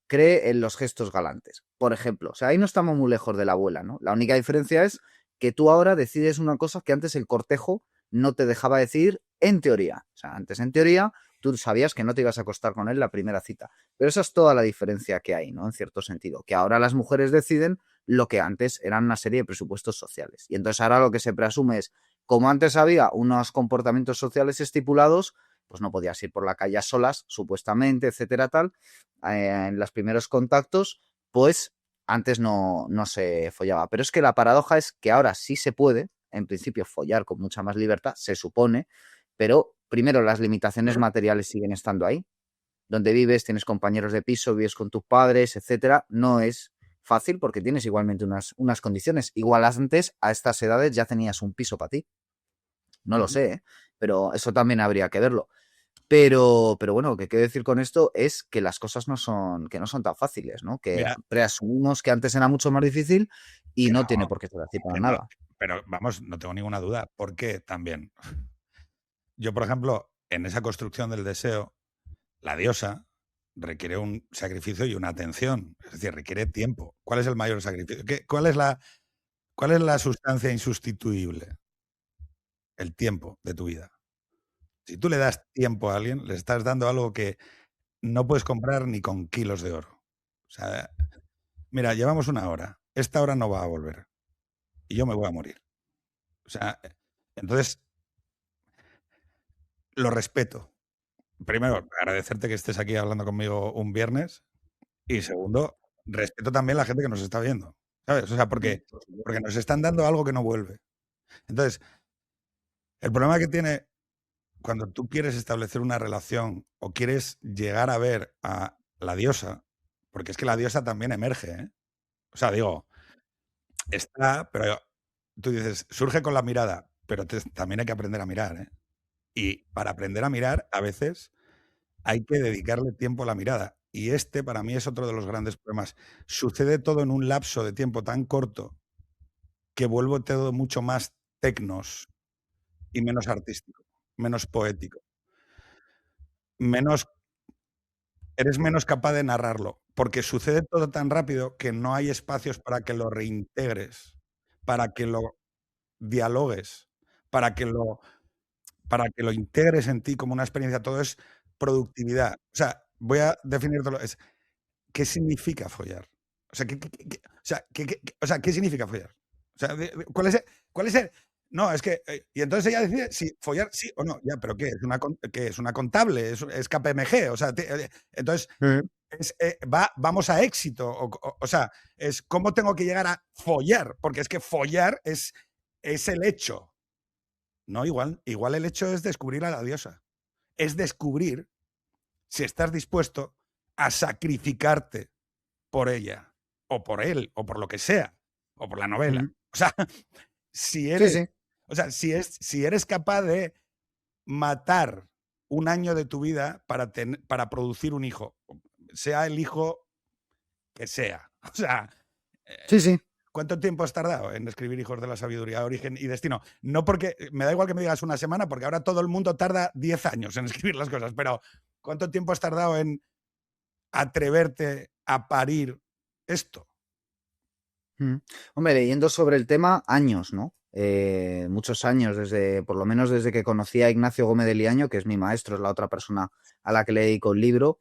cree en los gestos galantes, por ejemplo, o sea, ahí no estamos muy lejos de la abuela, ¿no? La única diferencia es que tú ahora decides una cosa que antes el cortejo no te dejaba decir en teoría, o sea, antes en teoría tú sabías que no te ibas a acostar con él la primera cita. Pero esa es toda la diferencia que hay, ¿no? En cierto sentido, que ahora las mujeres deciden lo que antes eran una serie de presupuestos sociales. Y entonces ahora lo que se preasume es, como antes había unos comportamientos sociales estipulados, pues no podías ir por la calle a solas, supuestamente, etcétera, tal, en los primeros contactos, pues antes no se follaba. Pero es que la paradoja es que ahora sí se puede, en principio, follar con mucha más libertad, se supone, pero primero las limitaciones materiales siguen estando ahí, donde vives, tienes compañeros de piso, vives con tus padres, etcétera. No es fácil porque tienes igualmente unas condiciones. Igual antes, a estas edades, ya tenías un piso para ti. No lo Ujú. sé, ¿eh? Pero eso también habría que verlo. Pero bueno, lo que quiero decir con esto es que las cosas que no son tan fáciles, ¿no? Que Mira, preasumimos que antes era mucho más difícil y que no tiene no, por qué ser así para que no. nada. Pero vamos, no tengo ninguna duda. Porque también, yo, por ejemplo, en esa construcción del deseo, la diosa requiere un sacrificio y una atención. Es decir, requiere tiempo. ¿Cuál es el mayor sacrificio? ¿Cuál es la sustancia insustituible? El tiempo de tu vida. Si tú le das tiempo a alguien, le estás dando algo que no puedes comprar ni con kilos de oro. O sea, mira, llevamos una hora. Esta hora no va a volver. Y yo me voy a morir. O sea, entonces lo respeto. Primero, agradecerte que estés aquí hablando conmigo un viernes. Y segundo, respeto también a la gente que nos está viendo. ¿Sabes? O sea, porque nos están dando algo que no vuelve. Entonces, el problema que tiene cuando tú quieres establecer una relación o quieres llegar a ver a la diosa, porque es que la diosa también emerge, ¿eh? O sea, digo, está, pero tú dices, surge con la mirada, pero también hay que aprender a mirar, ¿eh? Y para aprender a mirar, a veces hay que dedicarle tiempo a la mirada. Y este para mí es otro de los grandes problemas. Sucede todo en un lapso de tiempo tan corto que vuelvo todo mucho más tecnos y menos artístico, menos poético, menos eres menos capaz de narrarlo, porque sucede todo tan rápido que no hay espacios para que lo reintegres, para que lo dialogues, para que lo para que lo integres en ti como una experiencia. Todo es productividad. O sea, voy a definírtelo, es, ¿qué significa follar? O sea, ¿qué significa follar? O sea, cuál es el no, es que, y entonces ella decide si follar sí o no. Ya, pero ¿qué? ¿Qué es? ¿Una contable? ¿Es KPMG? O sea, entonces vamos a éxito. O sea, es cómo tengo que llegar a follar, porque es que follar es el hecho. No, igual el hecho es descubrir a la diosa. Es descubrir si estás dispuesto a sacrificarte por ella, o por él, o por lo que sea, o por la novela. Ujú. O sea, si Sí, eres, sí. o sea, si eres capaz de matar un año de tu vida para producir un hijo, sea el hijo que sea. O sea, Sí, sí. ¿cuánto tiempo has tardado en escribir Hijos de la Sabiduría, Origen y Destino? No porque, me da igual que me digas una semana, porque ahora todo el mundo tarda 10 años en escribir las cosas, pero ¿cuánto tiempo has tardado en atreverte a parir esto? Hombre, leyendo sobre el tema, años, ¿no? Muchos años, por lo menos desde que conocí a Ignacio Gómez de Liaño, que es mi maestro, es la otra persona a la que le dedico el libro.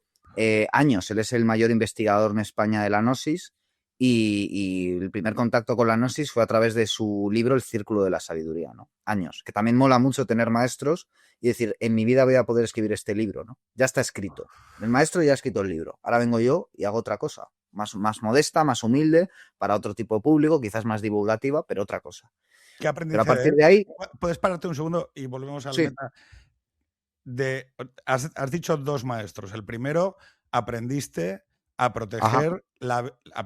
Años, él es el mayor investigador en España de la gnosis y el primer contacto con la gnosis fue a través de su libro El Círculo de la Sabiduría, ¿no? Años, que también mola mucho tener maestros y decir, en mi vida voy a poder escribir este libro, ¿no? Ya está escrito. El maestro ya ha escrito el libro, ahora vengo yo y hago otra cosa, más modesta, más humilde, para otro tipo de público, quizás más divulgativa, pero otra cosa. ¿Qué Pero a aprendizaje? partir de ahí, ¿Puedes pararte un segundo y volvemos al sí, meta? Has dicho dos maestros. El primero, aprendiste a ajá,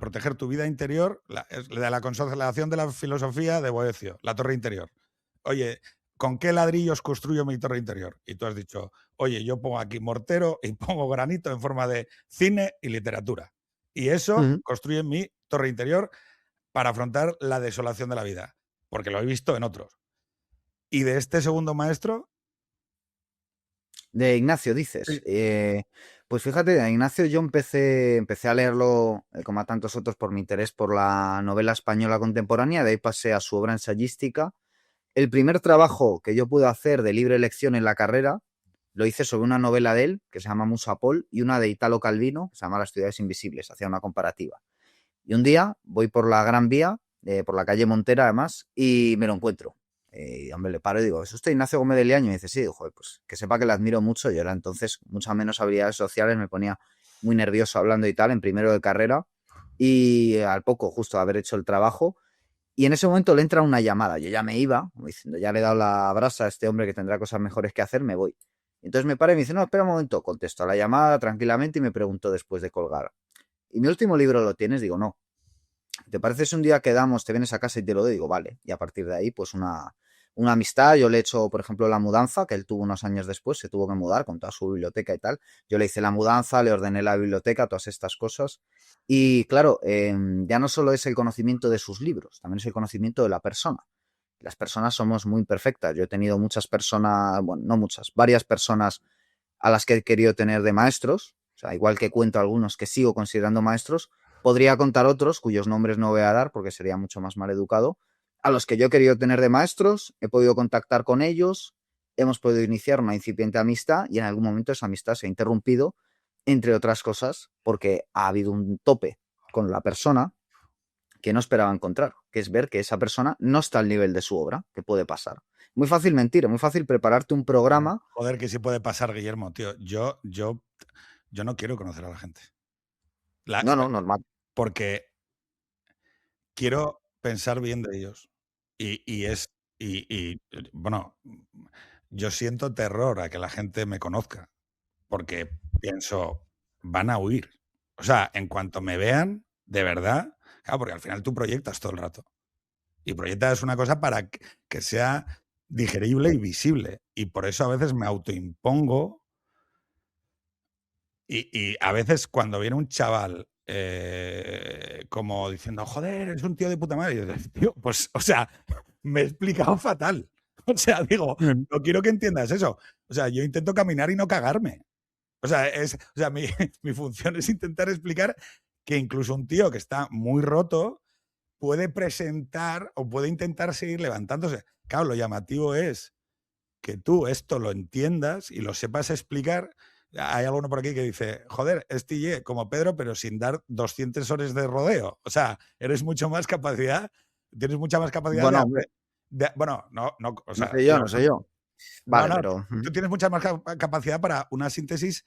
proteger tu vida interior, de la consolación de la filosofía de Boecio, la torre interior. Oye, ¿con qué ladrillos construyo mi torre interior? Y tú has dicho, oye, yo pongo aquí mortero y pongo granito en forma de cine y literatura. Y eso ujú, construye mi torre interior para afrontar la desolación de la vida, porque lo he visto en otros. Y de este segundo maestro, de Ignacio dices. sí. Pues fíjate, a Ignacio yo empecé a leerlo, como a tantos otros, por mi interés por la novela española contemporánea, de ahí pasé a su obra ensayística. El primer trabajo que yo pude hacer de libre elección en la carrera lo hice sobre una novela de él, que se llama Musa Paul, y una de Italo Calvino, que se llama Las ciudades invisibles, hacía una comparativa. Y un día voy por la Gran Vía, por la calle Montera además, y me lo encuentro. Y hombre, le paro y digo, ¿es usted Ignacio Gómez de Liaño? Y dice, sí, joder, pues que sepa que le admiro mucho. Yo era entonces muchas menos habilidades sociales, me ponía muy nervioso hablando y tal, en primero de carrera. Y al poco, justo de haber hecho el trabajo, y en ese momento le entra una llamada. Yo ya me iba, como diciendo, ya le he dado la brasa a este hombre que tendrá cosas mejores que hacer, me voy. Entonces me para y me dice, no, espera un momento, contesto a la llamada tranquilamente y me pregunto después de colgar. ¿Y mi último libro lo tienes? Digo, no. ¿Te parece si un día quedamos, te vienes a casa y te lo doy? Digo, vale. Y a partir de ahí, pues una amistad. Yo le he hecho, por ejemplo, la mudanza, que él tuvo unos años después, se tuvo que mudar con toda su biblioteca y tal. Yo le hice la mudanza, le ordené la biblioteca, todas estas cosas. Y claro, ya no solo es el conocimiento de sus libros, también es el conocimiento de la persona. Las personas somos muy imperfectas. Yo he tenido muchas personas, bueno, no muchas, varias personas a las que he querido tener de maestros. O sea, igual que cuento algunos que sigo considerando maestros, podría contar otros cuyos nombres no voy a dar porque sería mucho más mal educado. A los que yo he querido tener de maestros, he podido contactar con ellos, hemos podido iniciar una incipiente amistad y en algún momento esa amistad se ha interrumpido, entre otras cosas, porque ha habido un tope con la persona que no esperaba encontrar, que es ver que esa persona no está al nivel de su obra, que puede pasar. Muy fácil mentir, muy fácil prepararte un programa. Joder, que sí puede pasar, Guillermo, tío. Yo no quiero conocer a la gente. No, no, normal. Porque quiero pensar bien de ellos. Bueno, yo siento terror a que la gente me conozca, porque pienso, van a huir. O sea, en cuanto me vean, de verdad, claro, porque al final tú proyectas todo el rato. Y proyectas una cosa para que sea digerible y visible. Y por eso a veces me autoimpongo. Y a veces cuando viene un chaval como diciendo, joder, eres un tío de puta madre, y yo digo, tío, pues, o sea, me he explicado fatal. O sea, digo, no quiero que entiendas eso. O sea, yo intento caminar y no cagarme. O sea, mi, mi función es intentar explicar que incluso un tío que está muy roto puede presentar o puede intentar seguir levantándose. Claro, lo llamativo es que tú esto lo entiendas y lo sepas explicar. Hay alguno por aquí que dice, joder, es TJ como Pedro, pero sin dar 200 horas de rodeo. O sea, eres mucho más capacidad, tienes mucha más capacidad Bueno, hombre, bueno, no, o no sea, sé yo, digo, no sé yo. no, Vale, no, pero... tú tienes mucha más capacidad para una síntesis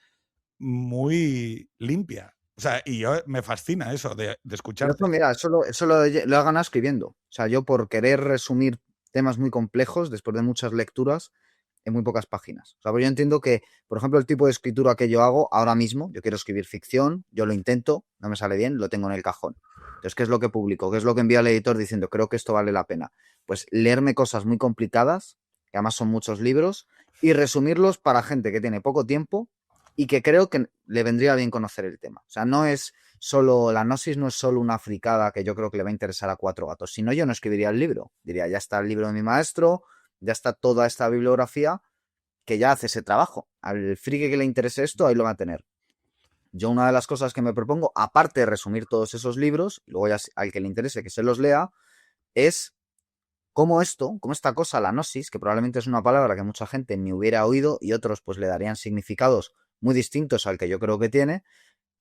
muy limpia. O sea, y yo me fascina eso de Pero escucharte. eso, mira, lo he ganado escribiendo. O sea, yo por querer resumir temas muy complejos, después de muchas lecturas, en muy pocas páginas. O sea, pero yo entiendo que, por ejemplo, el tipo de escritura que yo hago ahora mismo, yo quiero escribir ficción, yo lo intento, no me sale bien, lo tengo en el cajón. Entonces, ¿qué es lo que publico? ¿Qué es lo que envío al editor diciendo, creo que esto vale la pena? Pues leerme cosas muy complicadas, que además son muchos libros, y resumirlos para gente que tiene poco tiempo y que creo que le vendría bien conocer el tema. O sea, no es solo, la gnosis no es solo una fricada que yo creo que le va a interesar a cuatro gatos. Si no, yo no escribiría el libro. Diría, ya está el libro de mi maestro, ya está toda esta bibliografía que ya hace ese trabajo. Al friki que le interese esto, ahí lo va a tener. Yo una de las cosas que me propongo, aparte de resumir todos esos libros, luego ya al que le interese que se los lea, es cómo esto, cómo esta cosa, la gnosis, que probablemente es una palabra que mucha gente ni hubiera oído y otros pues le darían significados muy distintos al que yo creo que tiene,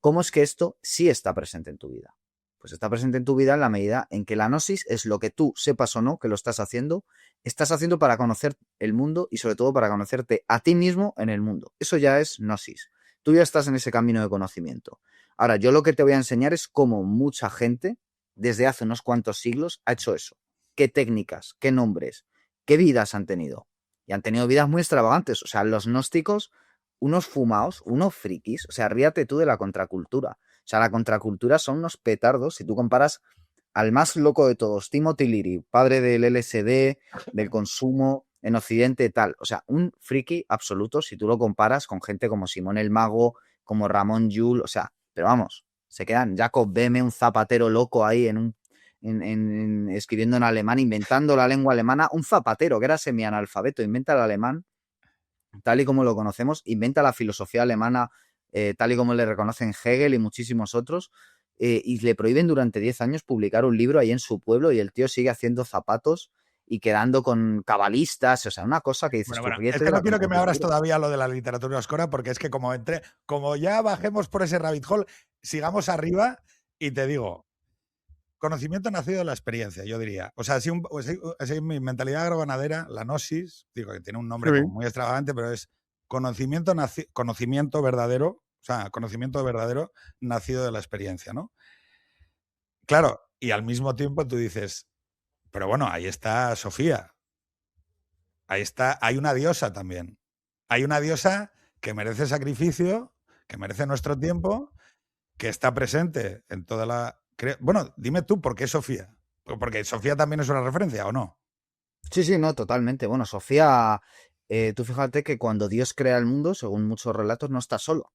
cómo es que esto sí está presente en tu vida. Pues está presente en tu vida en la medida en que la gnosis es lo que tú, sepas o no que lo estás haciendo para conocer el mundo y sobre todo para conocerte a ti mismo en el mundo. Eso ya es gnosis. Tú ya estás en ese camino de conocimiento. Ahora, yo lo que te voy a enseñar es cómo mucha gente, desde hace unos cuantos siglos, ha hecho eso. ¿Qué técnicas, qué nombres, qué vidas han tenido? Y han tenido vidas muy extravagantes. O sea, los gnósticos, unos fumaos, unos frikis. O sea, ríate tú de la contracultura. O sea, la contracultura son unos petardos. Si tú comparas al más loco de todos, Timothy Leary, padre del LSD, del consumo en Occidente, tal. O sea, un friki absoluto si tú lo comparas con gente como Simón el Mago, como Ramón Llull. O sea, pero vamos, se quedan Jacob Beme, un zapatero loco ahí escribiendo en alemán, inventando la lengua alemana. Un zapatero que era semianalfabeto, inventa el alemán tal y como lo conocemos, inventa la filosofía alemana tal y como le reconocen Hegel y muchísimos otros, y le prohíben durante 10 años publicar un libro ahí en su pueblo y el tío sigue haciendo zapatos y quedando con cabalistas, o sea, una cosa que dices tú, Bueno, es ríete que de no la quiero que me abras contracultura. todavía lo de la literatura oscura, porque es que como ya bajemos por ese rabbit hole, sigamos arriba y te digo, conocimiento nacido de la experiencia, yo diría. O sea, si mi mentalidad agroganadera, la gnosis, digo que tiene un nombre como muy extravagante, pero es conocimiento verdadero, o sea, conocimiento verdadero nacido de la experiencia, ¿no? Claro, y al mismo tiempo tú dices, pero bueno, ahí está Sofía, ahí está, hay una diosa también. Hay una diosa que merece sacrificio, que merece nuestro tiempo, que está presente en toda la... Bueno, dime tú, ¿por qué Sofía? Porque Sofía también es una referencia, ¿o no? Sí, sí, no, totalmente. Bueno, Sofía, tú fíjate que cuando Dios crea el mundo, según muchos relatos, no está solo.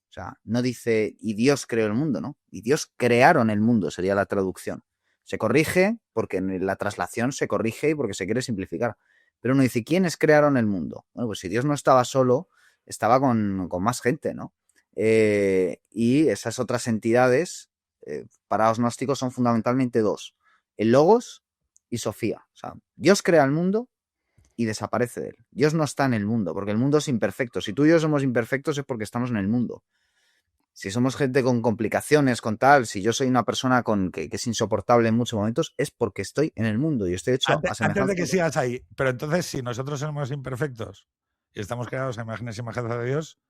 O sea, no dice, y Dios creó el mundo, ¿no? Y Dios crearon el mundo, sería la traducción. Se corrige porque en la traslación se corrige y porque se quiere simplificar. Pero uno dice, ¿quiénes crearon el mundo? Bueno, pues si Dios no estaba solo, estaba con más gente, ¿no? Y esas otras entidades, para los gnósticos, son fundamentalmente dos: el Logos y Sofía. O sea, Dios crea el mundo y desaparece de él. Dios no está en el mundo, porque el mundo es imperfecto. Si tú y yo somos imperfectos es porque estamos en el mundo. Si somos gente con complicaciones, con tal, si yo soy una persona que es insoportable en muchos momentos, es porque estoy en el mundo y estoy hecho a Antes de semejanza que de Dios. sigas ahí, pero entonces si nosotros somos imperfectos y estamos creados a imagen y semejanza de Dios,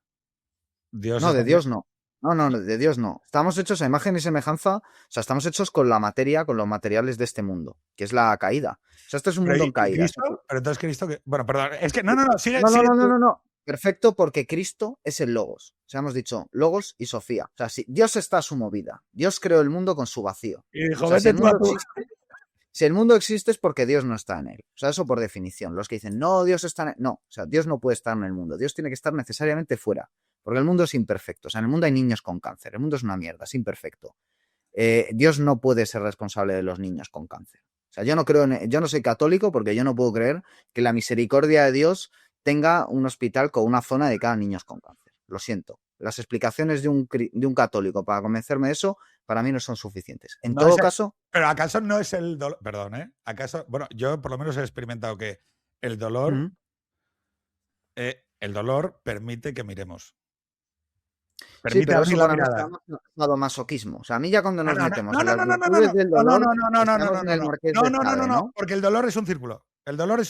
Dios No, está de en... Dios no. No, no, de Dios no. Estamos hechos a imagen y semejanza, o sea, estamos hechos con la materia, con los materiales de este mundo, que es la caída. O sea, este es un Pero mundo ¿y en caída. Cristo? Pero entonces Cristo que... Bueno, perdón, es que no, sigue, No, no, sigue no, no, tú. no, no. Perfecto, porque Cristo es el Logos. O sea, hemos dicho Logos y Sofía. O sea, si Dios está a su movida. Dios creó el mundo con su vacío. Y O dijo, sea, vete tú a tu... si el mundo existe es porque Dios no está en él. O sea, eso por definición. Los que dicen, no, Dios está en él. No, o sea, Dios no puede estar en el mundo. Dios tiene que estar necesariamente fuera. Porque el mundo es imperfecto. O sea, en el mundo hay niños con cáncer. El mundo es una mierda, es imperfecto. Dios no puede ser responsable de los niños con cáncer. O sea, yo no soy católico porque yo no puedo creer que la misericordia de Dios tenga un hospital con una zona dedicada a niños con cáncer. Lo siento. Las explicaciones de un católico para convencerme de eso, para mí no son suficientes. En No es todo el... caso... Pero ¿acaso no es el dolor? Perdón, ¿eh? ¿Acaso? Bueno, yo por lo menos he experimentado que el dolor, el dolor permite que miremos. Sí, Permite pero abrir eso la para mí mirada. está más masoquismo. O sea, a mí ya cuando No, nos no, metemos no, en no, las no, no, no, virtudes del no, no, dolor, no, no, no, no, no, estamos no, en no, el no, Marqués no, de no, no, no, Sade, no, ¿no? porque el dolor es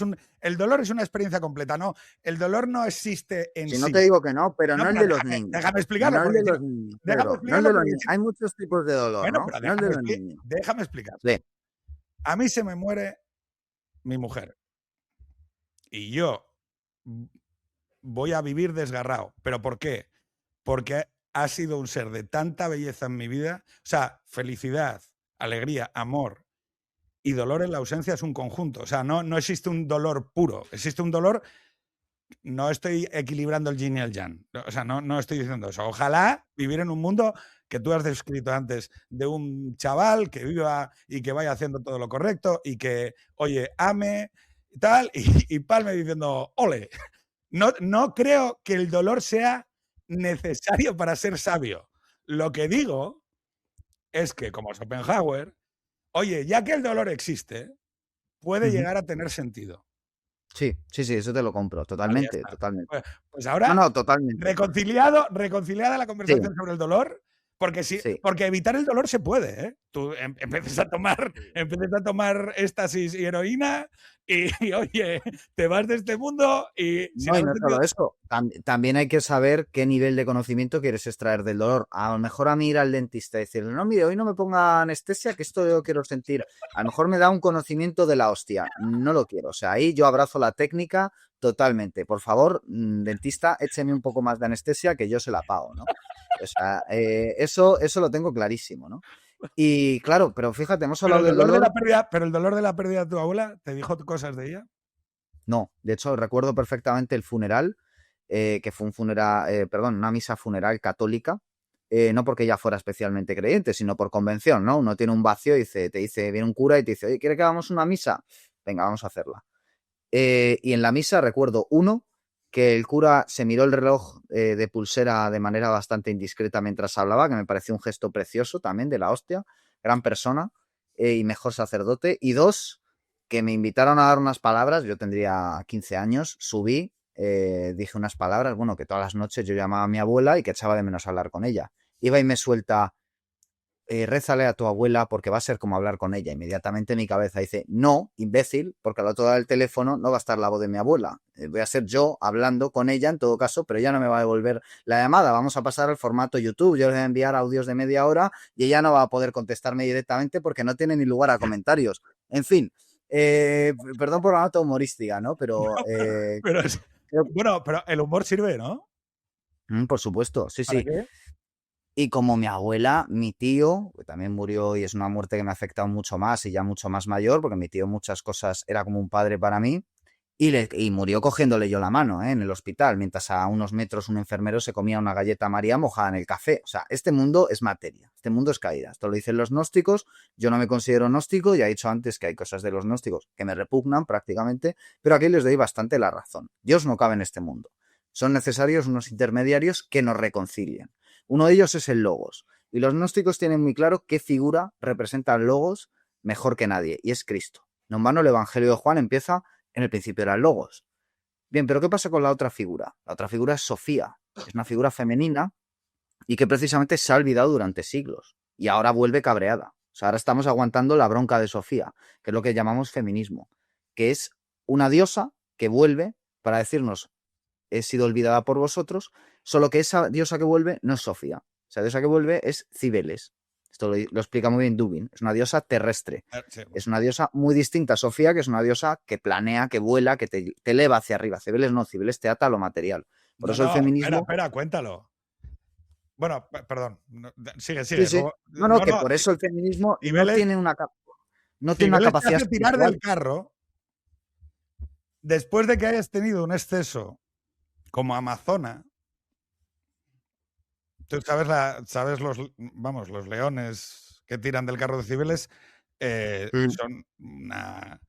un, el dolor es una experiencia completa, no, el dolor no existe en Si no te sí. digo que no, pero No, no el pero de los niños. déjame explicarlo, No el porque de si no, los niños, déjame Pedro. No el explicarlo, de los porque niños. si no, Hay muchos tipos de dolor, bueno, ¿no? pero No el de los niños. déjame explicar. Sí. A mí se me muere mi mujer y yo voy a vivir desgarrado. ¿Pero por qué? Porque ha sido un ser de tanta belleza en mi vida, o sea, felicidad, alegría, amor y dolor en la ausencia es un conjunto. O sea, no existe un dolor puro, existe un dolor. No estoy equilibrando el yin y el yang. O sea, no estoy diciendo eso. Ojalá vivir en un mundo que tú has descrito antes, de un chaval que viva y que vaya haciendo todo lo correcto y que, oye, ame y tal, y palme diciendo, ole. No creo que el dolor sea necesario para ser sabio. Lo que digo es que, como Schopenhauer, oye, ya que el dolor existe, puede Ujú. llegar a tener sentido. Sí, sí, sí, eso te lo compro. Vale, ya Totalmente, está. totalmente. Pues No, ahora, no, totalmente. reconciliada la Sí, conversación sobre el dolor, porque sí, sí. porque evitar el dolor se puede, ¿eh? Tú empieces a tomar éxtasis y heroína y, oye, te vas de este mundo y sin No, y haber no sentido. solo eso. También hay que saber qué nivel de conocimiento quieres extraer del dolor. A lo mejor a mí ir al dentista y decirle, no, mire, hoy no me ponga anestesia, que esto yo quiero sentir. A lo mejor me da un conocimiento de la hostia. No lo quiero. O sea, ahí yo abrazo la técnica totalmente. Por favor, dentista, écheme un poco más de anestesia que yo se la pago, ¿no? O sea, eso lo tengo clarísimo, ¿no? Y claro, pero fíjate, hemos Pero hablado del dolor. el dolor de la pérdida de tu abuela, ¿te dijo cosas de ella? No, de hecho, recuerdo perfectamente el funeral, que fue un funeral, perdón, una misa funeral católica, no porque ella fuera especialmente creyente, sino por convención, ¿no? Uno tiene un vacío y te dice, viene un cura y te dice, oye, ¿quiere que hagamos una misa? Venga, vamos a hacerla. Y en la misa recuerdo, uno, que el cura se miró el reloj de pulsera de manera bastante indiscreta mientras hablaba, que me pareció un gesto precioso también de la hostia, gran persona y mejor sacerdote. Y dos, que me invitaron a dar unas palabras, yo tendría 15 años, subí, dije unas palabras, bueno, que todas las noches yo llamaba a mi abuela y que echaba de menos hablar con ella. Iba y me suelta, rézale a tu abuela porque va a ser como hablar con ella. Inmediatamente mi cabeza dice, no, imbécil, porque al otro lado del teléfono no va a estar la voz de mi abuela. Voy a ser yo hablando con ella en todo caso, pero ella no me va a devolver la llamada. Vamos a pasar al formato YouTube. Yo le voy a enviar audios de media hora y ella no va a poder contestarme directamente porque no tiene ni lugar a comentarios. En fin, perdón por la nota humorística, ¿no? Pero Pero Bueno, pero el humor sirve, ¿no? Por supuesto, sí, ¿Para sí. qué? Y como mi abuela, mi tío, que también murió y es una muerte que me ha afectado mucho más y ya mucho más mayor, porque mi tío muchas cosas era como un padre para mí, y murió cogiéndole yo la mano, en el hospital, mientras a unos metros un enfermero se comía una galleta María mojada en el café. O sea, este mundo es materia, este mundo es caída. Esto lo dicen los gnósticos, yo no me considero gnóstico, ya he dicho antes que hay cosas de los gnósticos que me repugnan prácticamente, pero aquí les doy bastante la razón. Dios no cabe en este mundo. Son necesarios unos intermediarios que nos reconcilien. Uno de ellos es el logos. Y los gnósticos tienen muy claro qué figura representa el logos mejor que nadie, y es Cristo. No en vano el Evangelio de Juan empieza en el principio era el logos. Bien, pero ¿qué pasa con la otra figura? La otra figura es Sofía. Es una figura femenina y que precisamente se ha olvidado durante siglos. Y ahora vuelve cabreada. O sea, ahora estamos aguantando la bronca de Sofía, que es lo que llamamos feminismo, que es una diosa que vuelve para decirnos he sido olvidada por vosotros, solo que esa diosa que vuelve no es Sofía. Esa diosa que vuelve es Cibeles. Esto lo explica muy bien Dubin. Es una diosa terrestre. Sí. Es una diosa muy distinta a Sofía, que es una diosa que planea, que vuela, que te eleva hacia arriba. Cibeles no, Cibeles te ata a lo material. Por No, eso el no, espera, feminismo... espera, cuéntalo. Bueno, perdón. Sigue, Sí, sigue. sí. Luego, No, no, no, que no. por eso el feminismo Cibeles, no tiene una Cibeles te capacidad hace tirar del espiritual. carro después de que hayas tenido un exceso como Amazona. Tú sabes los leones que tiran del carro de Cibeles son una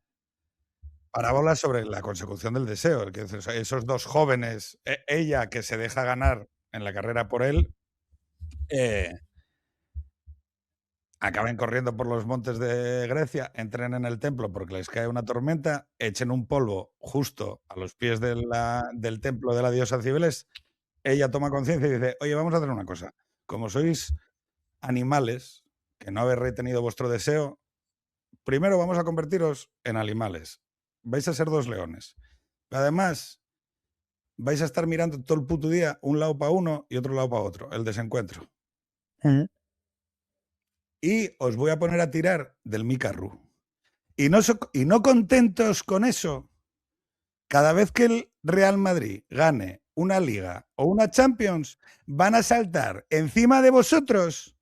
parábola sobre la consecución del deseo. Que esos dos jóvenes, ella que se deja ganar en la carrera por él, acaben corriendo por los montes de Grecia, entren en el templo porque les cae una tormenta, echen un polvo justo a los pies del templo de la diosa Cibeles, ella toma conciencia y dice, oye, vamos a hacer una cosa, como sois animales, que no habéis retenido vuestro deseo, primero vamos a convertiros en animales, vais a ser dos leones. Además, vais a estar mirando todo el puto día un lado para uno y otro lado para otro, el desencuentro. Y os voy a poner a tirar del mi carro. Y no contentos con eso, cada vez que el Real Madrid gane una liga o una Champions, van a saltar encima de vosotros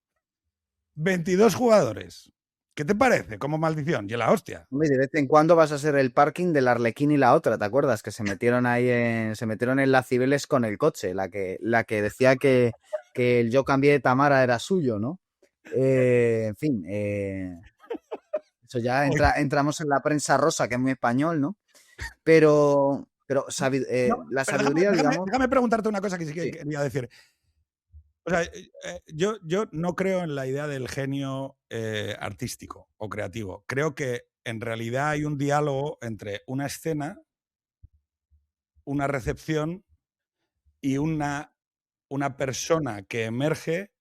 22 jugadores. ¿Qué te parece? Como maldición. Y la hostia. De vez en cuando vas a ser el parking del Arlequín y la otra, ¿te acuerdas? Que se metieron se metieron en la Cibeles con el coche, la que decía que el yo cambié de Tamara era suyo, ¿no? En fin, eso ya entramos en la prensa rosa, que es muy español, ¿no? Pero No, la pero sabiduría, digamos... déjame preguntarte una cosa que sí que Sí. quería decir. O sea, yo no creo en la idea del genio artístico o creativo. Creo que en realidad hay un diálogo entre una escena, una recepción y una persona que emerge,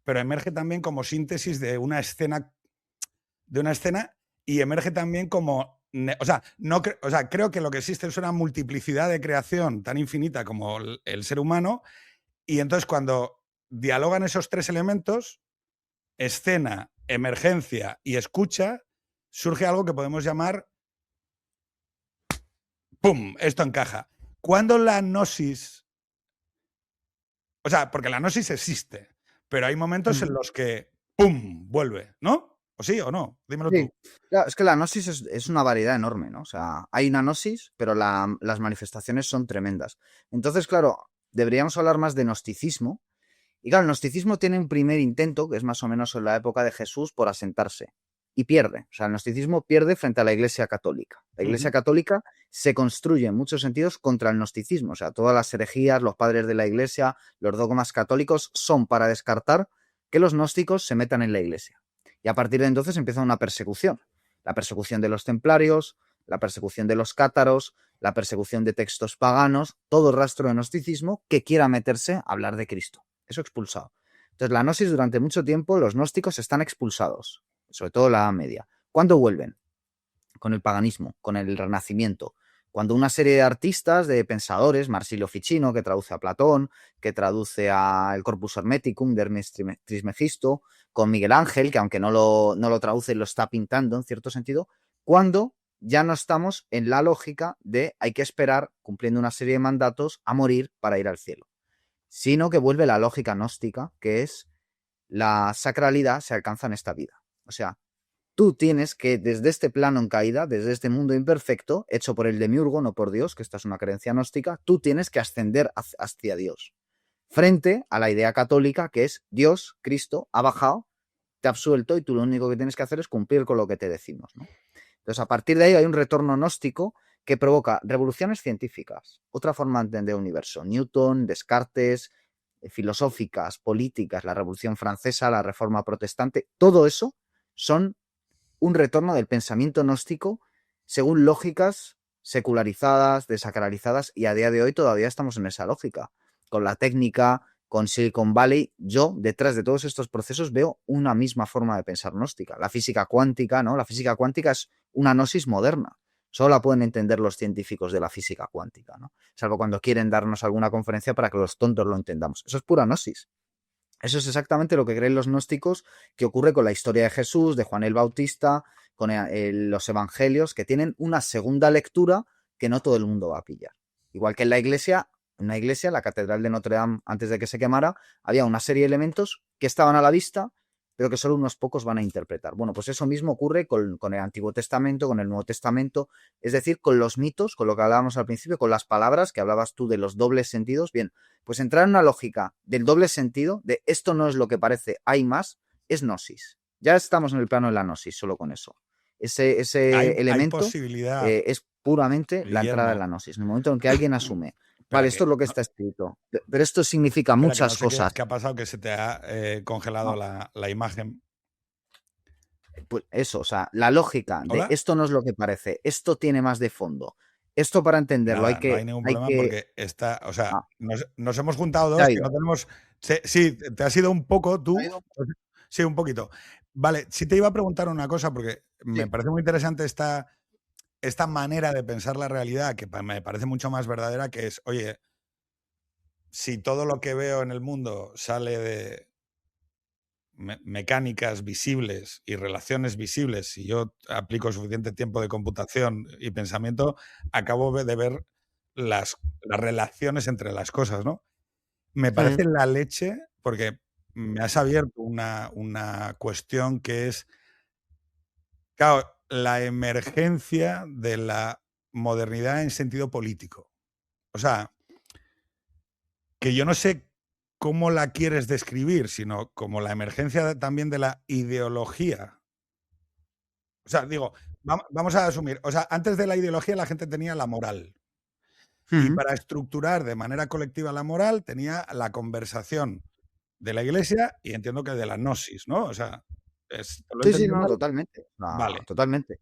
pero emerge también como síntesis de una escena y emerge también como... O sea, creo que lo que existe es una multiplicidad de creación tan infinita como el ser humano, y entonces cuando dialogan esos tres elementos, escena, emergencia y escucha, surge algo que podemos llamar ¡pum! Esto encaja. Cuando la gnosis... O sea, porque la gnosis existe, pero hay momentos en los que ¡pum! Vuelve, ¿no? ¿O sí o no? Dímelo Sí, tú. claro, es que la gnosis es una variedad enorme, ¿no? O sea, hay una gnosis, pero las manifestaciones son tremendas. Entonces, claro, deberíamos hablar más de gnosticismo. Y claro, el gnosticismo tiene un primer intento, que es más o menos en la época de Jesús, por asentarse. Y pierde. O sea, el gnosticismo pierde frente a la Iglesia Católica. La Iglesia Católica se construye en muchos sentidos contra el gnosticismo. O sea, todas las herejías, los padres de la Iglesia, los dogmas católicos son para descartar que los gnósticos se metan en la Iglesia. Y a partir de entonces empieza una persecución. La persecución de los templarios, la persecución de los cátaros, la persecución de textos paganos, todo rastro de gnosticismo que quiera meterse a hablar de Cristo. Eso expulsado. Entonces, la gnosis durante mucho tiempo, los gnósticos están expulsados, sobre todo la Edad Media. ¿Cuándo vuelven? Con el paganismo, con el Renacimiento. Cuando una serie de artistas, de pensadores, Marsilio Ficino, que traduce a Platón, que traduce a el Corpus Hermeticum de Hermes Trismegisto, con Miguel Ángel, que aunque no lo traduce, lo está pintando en cierto sentido, cuando ya no estamos en la lógica de hay que esperar, cumpliendo una serie de mandatos, a morir para ir al cielo, sino que vuelve la lógica gnóstica, que es la sacralidad se alcanza en esta vida. O sea, tú tienes que, desde este plano en caída, desde este mundo imperfecto, hecho por el demiurgo, no por Dios, que esta es una creencia gnóstica, tú tienes que ascender hacia Dios. Frente a la idea católica, que es Dios, Cristo, ha bajado, te ha absuelto y tú lo único que tienes que hacer es cumplir con lo que te decimos, ¿no? Entonces, a partir de ahí hay un retorno gnóstico que provoca revoluciones científicas, otra forma de entender el universo. Newton, Descartes, filosóficas, políticas, la Revolución Francesa, la Reforma Protestante, todo eso son un retorno del pensamiento gnóstico según lógicas secularizadas, desacralizadas, y a día de hoy todavía estamos en esa lógica. Con la técnica, con Silicon Valley, yo detrás de todos estos procesos veo una misma forma de pensar gnóstica. La física cuántica, ¿no? La física cuántica es una gnosis moderna. Solo la pueden entender los científicos de la física cuántica, ¿no? Salvo cuando quieren darnos alguna conferencia para que los tontos lo entendamos. Eso es pura gnosis. Eso es exactamente lo que creen los gnósticos que ocurre con la historia de Jesús, de Juan el Bautista, con los evangelios, que tienen una segunda lectura que no todo el mundo va a pillar. Igual que en la iglesia, la Catedral de Notre Dame, antes de que se quemara, había una serie de elementos que estaban a la vista, pero que solo unos pocos van a interpretar. Bueno, pues eso mismo ocurre con el Antiguo Testamento, con el Nuevo Testamento, es decir, con los mitos, con lo que hablábamos al principio, con las palabras que hablabas tú de los dobles sentidos. Bien, pues entrar en una lógica del doble sentido, de esto no es lo que parece, hay más, es gnosis. Ya estamos en el plano de la gnosis, solo con eso. Ese Hay elemento posibilidad, es puramente la entrada de Guillermo. la gnosis. En el momento en que alguien asume, Espera vale, esto es que lo que no, está escrito, pero esto significa espera que no muchas sé cosas. qué ha pasado, que se te ha congelado No, la imagen. pues eso, o sea, la lógica de ¿Hola? esto no es lo que parece, esto tiene más de fondo. Esto para entenderlo Nada, no hay ningún hay problema que, porque está, o sea, ah, nos hemos juntado se dos ha que ido. no tenemos. Sí, te has ido un poco ¿Se ha tú. ido? Sí, un poquito. Vale, sí te iba a preguntar una cosa porque me Sí. parece muy interesante esta manera de pensar la realidad, que me parece mucho más verdadera, que es, oye, si todo lo que veo en el mundo sale de mecánicas visibles y relaciones visibles, si yo aplico suficiente tiempo de computación y pensamiento, acabo de ver las relaciones entre las cosas, ¿no? Me Mm. parece la leche porque me has abierto una cuestión que es, claro, la emergencia de la modernidad en sentido político. O sea, que yo no sé cómo la quieres describir, sino como la emergencia también de la ideología. O sea, digo, vamos a asumir, o sea, antes de la ideología la gente tenía la moral. Y Mm. para estructurar de manera colectiva la moral tenía la conversación de la iglesia y entiendo que de la gnosis, ¿no? O sea, ¿te lo he Sí, sí, entendido no, mal? totalmente. No, Vale. totalmente.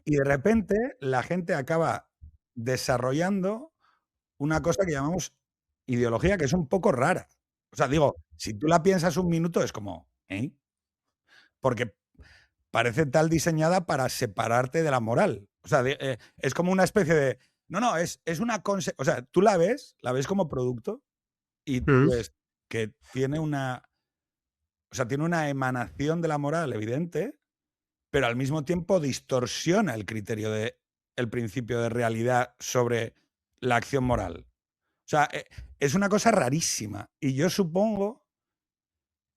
Y de repente la gente acaba desarrollando una cosa que llamamos ideología, que es un poco rara. O sea, digo, si tú la piensas un minuto es como, ¿eh? Porque parece tal diseñada para separarte de la moral. O sea, es como una especie de. No, no, es una. O sea, tú la ves como producto y tú Mm. ves que tiene una. O sea, tiene una emanación de la moral evidente, pero al mismo tiempo distorsiona el criterio de el principio de realidad sobre la acción moral. O sea, es una cosa rarísima. Y yo supongo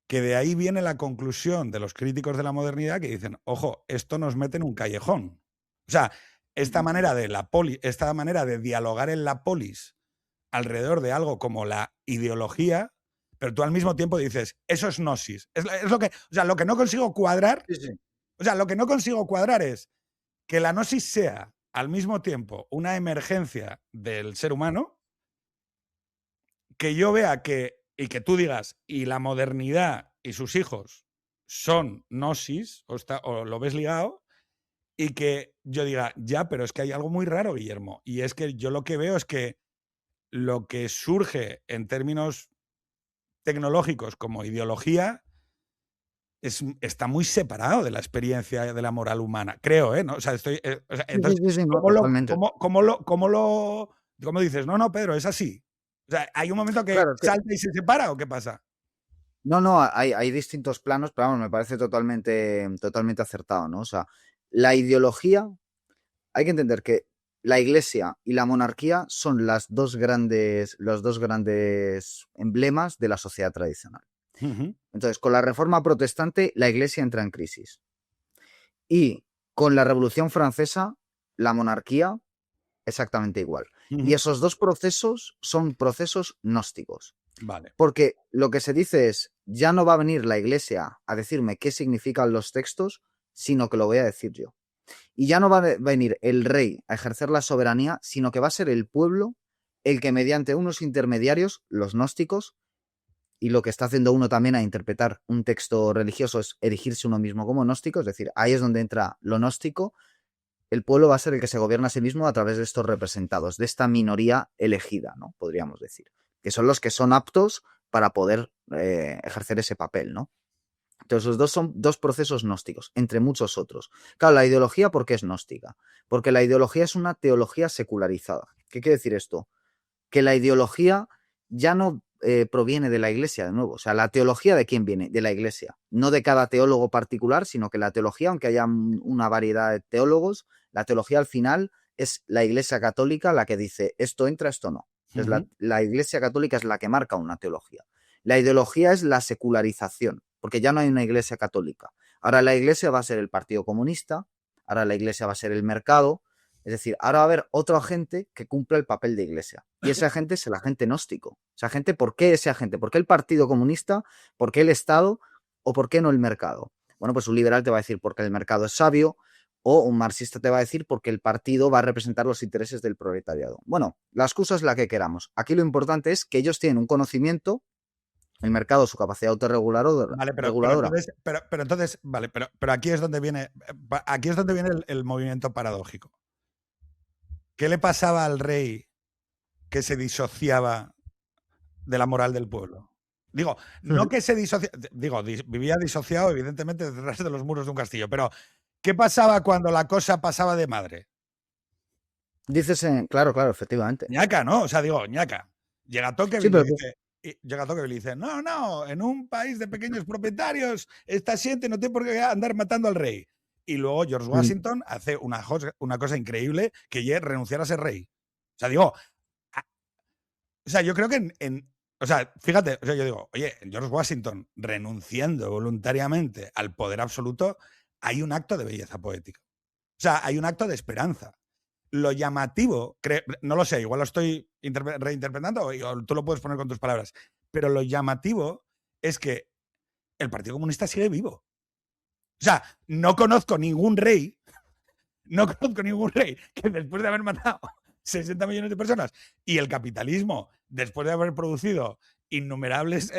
que de ahí viene la conclusión de los críticos de la modernidad que dicen, ojo, esto nos mete en un callejón. O sea, esta manera de dialogar en la polis alrededor de algo como la ideología, pero tú al mismo tiempo dices, eso es gnosis. Es lo que, o sea, lo que no consigo cuadrar, Sí, sí. o sea, lo que no consigo cuadrar es que la gnosis sea al mismo tiempo una emergencia del ser humano, que yo vea y que tú digas, y la modernidad y sus hijos son gnosis, o lo ves ligado, y que yo diga, ya, pero es que hay algo muy raro, Guillermo, y es que yo lo que veo es que lo que surge en términos tecnológicos como ideología está muy separado de la experiencia de la moral humana, creo, ¿eh? ¿No? O sea, Sí, sí, entonces, sí, sí, no, totalmente. ¿cómo dices? No, no, Pedro, es así. O sea, ¿hay un momento que Claro, es que salta y se separa o qué pasa? no, no, hay distintos planos, pero vamos, me parece totalmente, totalmente acertado, ¿no? O sea, la ideología hay que entender que la iglesia y la monarquía son los dos grandes emblemas de la sociedad tradicional. Ujú, Entonces, con la reforma protestante, la iglesia entra en crisis. Y con la Revolución Francesa, la monarquía exactamente igual. Y ujú. esos dos procesos son procesos gnósticos. Vale. Porque lo que se dice es, ya no va a venir la iglesia a decirme qué significan los textos, sino que lo voy a decir yo. Y ya no va a venir el rey a ejercer la soberanía, sino que va a ser el pueblo el que mediante unos intermediarios, los gnósticos, y lo que está haciendo uno también a interpretar un texto religioso es erigirse uno mismo como gnóstico, es decir, ahí es donde entra lo gnóstico, el pueblo va a ser el que se gobierna a sí mismo a través de estos representados, de esta minoría elegida, ¿no? Podríamos decir, que son los que son aptos para poder ejercer ese papel, ¿no? Entonces, los dos son dos procesos gnósticos, entre muchos otros. Claro, la ideología, ¿por qué es gnóstica? Porque la ideología es una teología secularizada. ¿Qué quiere decir esto? Que la ideología ya no proviene de la iglesia, de nuevo. O sea, la teología de quién viene? De la iglesia. No de cada teólogo particular, sino que la teología, aunque haya una variedad de teólogos, la teología al final es la iglesia católica la que dice esto entra, esto no. Entonces, Ujú. la iglesia católica es la que marca una teología. La ideología es la secularización, porque ya no hay una iglesia católica. Ahora la iglesia va a ser el Partido Comunista, ahora la iglesia va a ser el mercado, es decir, ahora va a haber otro agente que cumpla el papel de iglesia. Y ese agente es el agente gnóstico. Ese agente, ¿por qué ese agente? ¿Por qué el Partido Comunista? ¿Por qué el Estado? ¿O por qué no el mercado? Bueno, pues un liberal te va a decir porque el mercado es sabio, o un marxista te va a decir porque el partido va a representar los intereses del proletariado. Bueno, la excusa es la que queramos. Aquí lo importante es que ellos tienen un conocimiento, el mercado, su capacidad Vale, autorreguladora. pero entonces, vale, pero aquí es donde viene, aquí es donde viene el movimiento paradójico. ¿Qué le pasaba al rey que se disociaba de la moral del pueblo? Digo, no que se disociaba, digo, vivía disociado, evidentemente, detrás de los muros de un castillo, pero ¿qué pasaba cuando la cosa pasaba de madre? Dices, claro, claro, efectivamente. Ñaca, ¿no? O sea, digo, ñaca. Llega Sí, Tocqueville y pero dice, llega Tocqueville y dice, no, no, en un país de pequeños propietarios, esta gente no tiene por qué andar matando al rey. Y luego George Washington hace una cosa increíble, que es renunciar a ser rey. O sea, digo, o sea, yo creo que o sea, fíjate, o sea, yo digo, oye, en George Washington renunciando voluntariamente al poder absoluto, hay un acto de belleza poética. O sea, hay un acto de esperanza. Lo llamativo, no lo sé, igual lo estoy reinterpretando o tú lo puedes poner con tus palabras, pero lo llamativo es que el Partido Comunista sigue vivo. O sea, no conozco ningún rey, no conozco ningún rey que después de haber matado 60 millones de personas y el capitalismo, después de haber producido innumerables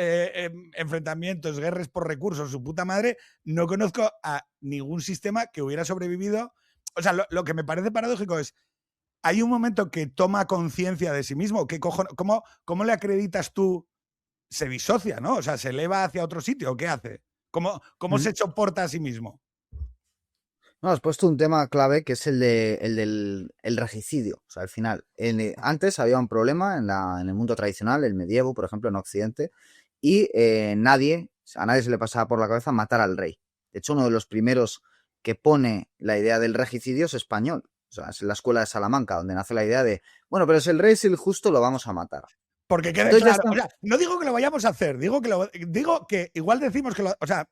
enfrentamientos, guerras por recursos, su puta madre, no conozco a ningún sistema que hubiera sobrevivido. O sea, lo que me parece paradójico es, hay un momento que toma conciencia de sí mismo. ¿Cómo le acreditas tú? Se disocia, ¿no? O sea, ¿se eleva hacia otro sitio o qué hace? ¿Cómo se soporta a sí mismo? No, has puesto un tema clave que es el del el regicidio. O sea, al final, antes había un problema en el mundo tradicional, el medievo, por ejemplo, en Occidente, y a nadie se le pasaba por la cabeza matar al rey. De hecho, uno de los primeros que pone la idea del regicidio es español. O sea, es en la escuela de Salamanca, donde nace la idea de, bueno, pero si el rey es el justo, lo vamos a matar. Porque quede Entonces ya claro, está. o sea, no digo que lo vayamos a hacer, digo que igual decimos que o sea,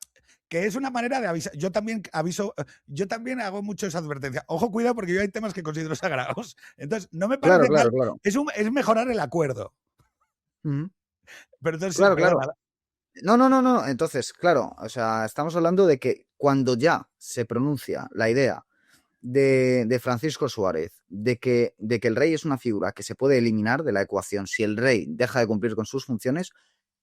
que es una manera de avisar. Yo también aviso, yo también hago mucho esa advertencia. Ojo, cuidado, porque yo hay temas que considero sagrados. Entonces, no me Claro, parece claro, mal, claro. es mejorar el acuerdo. Ujú. Pero entonces sí, Claro, claro. perdona. No, no, no, no. Entonces, claro, o sea, estamos hablando de que cuando ya se pronuncia la idea de Francisco Suárez de que el rey es una figura que se puede eliminar de la ecuación si el rey deja de cumplir con sus funciones,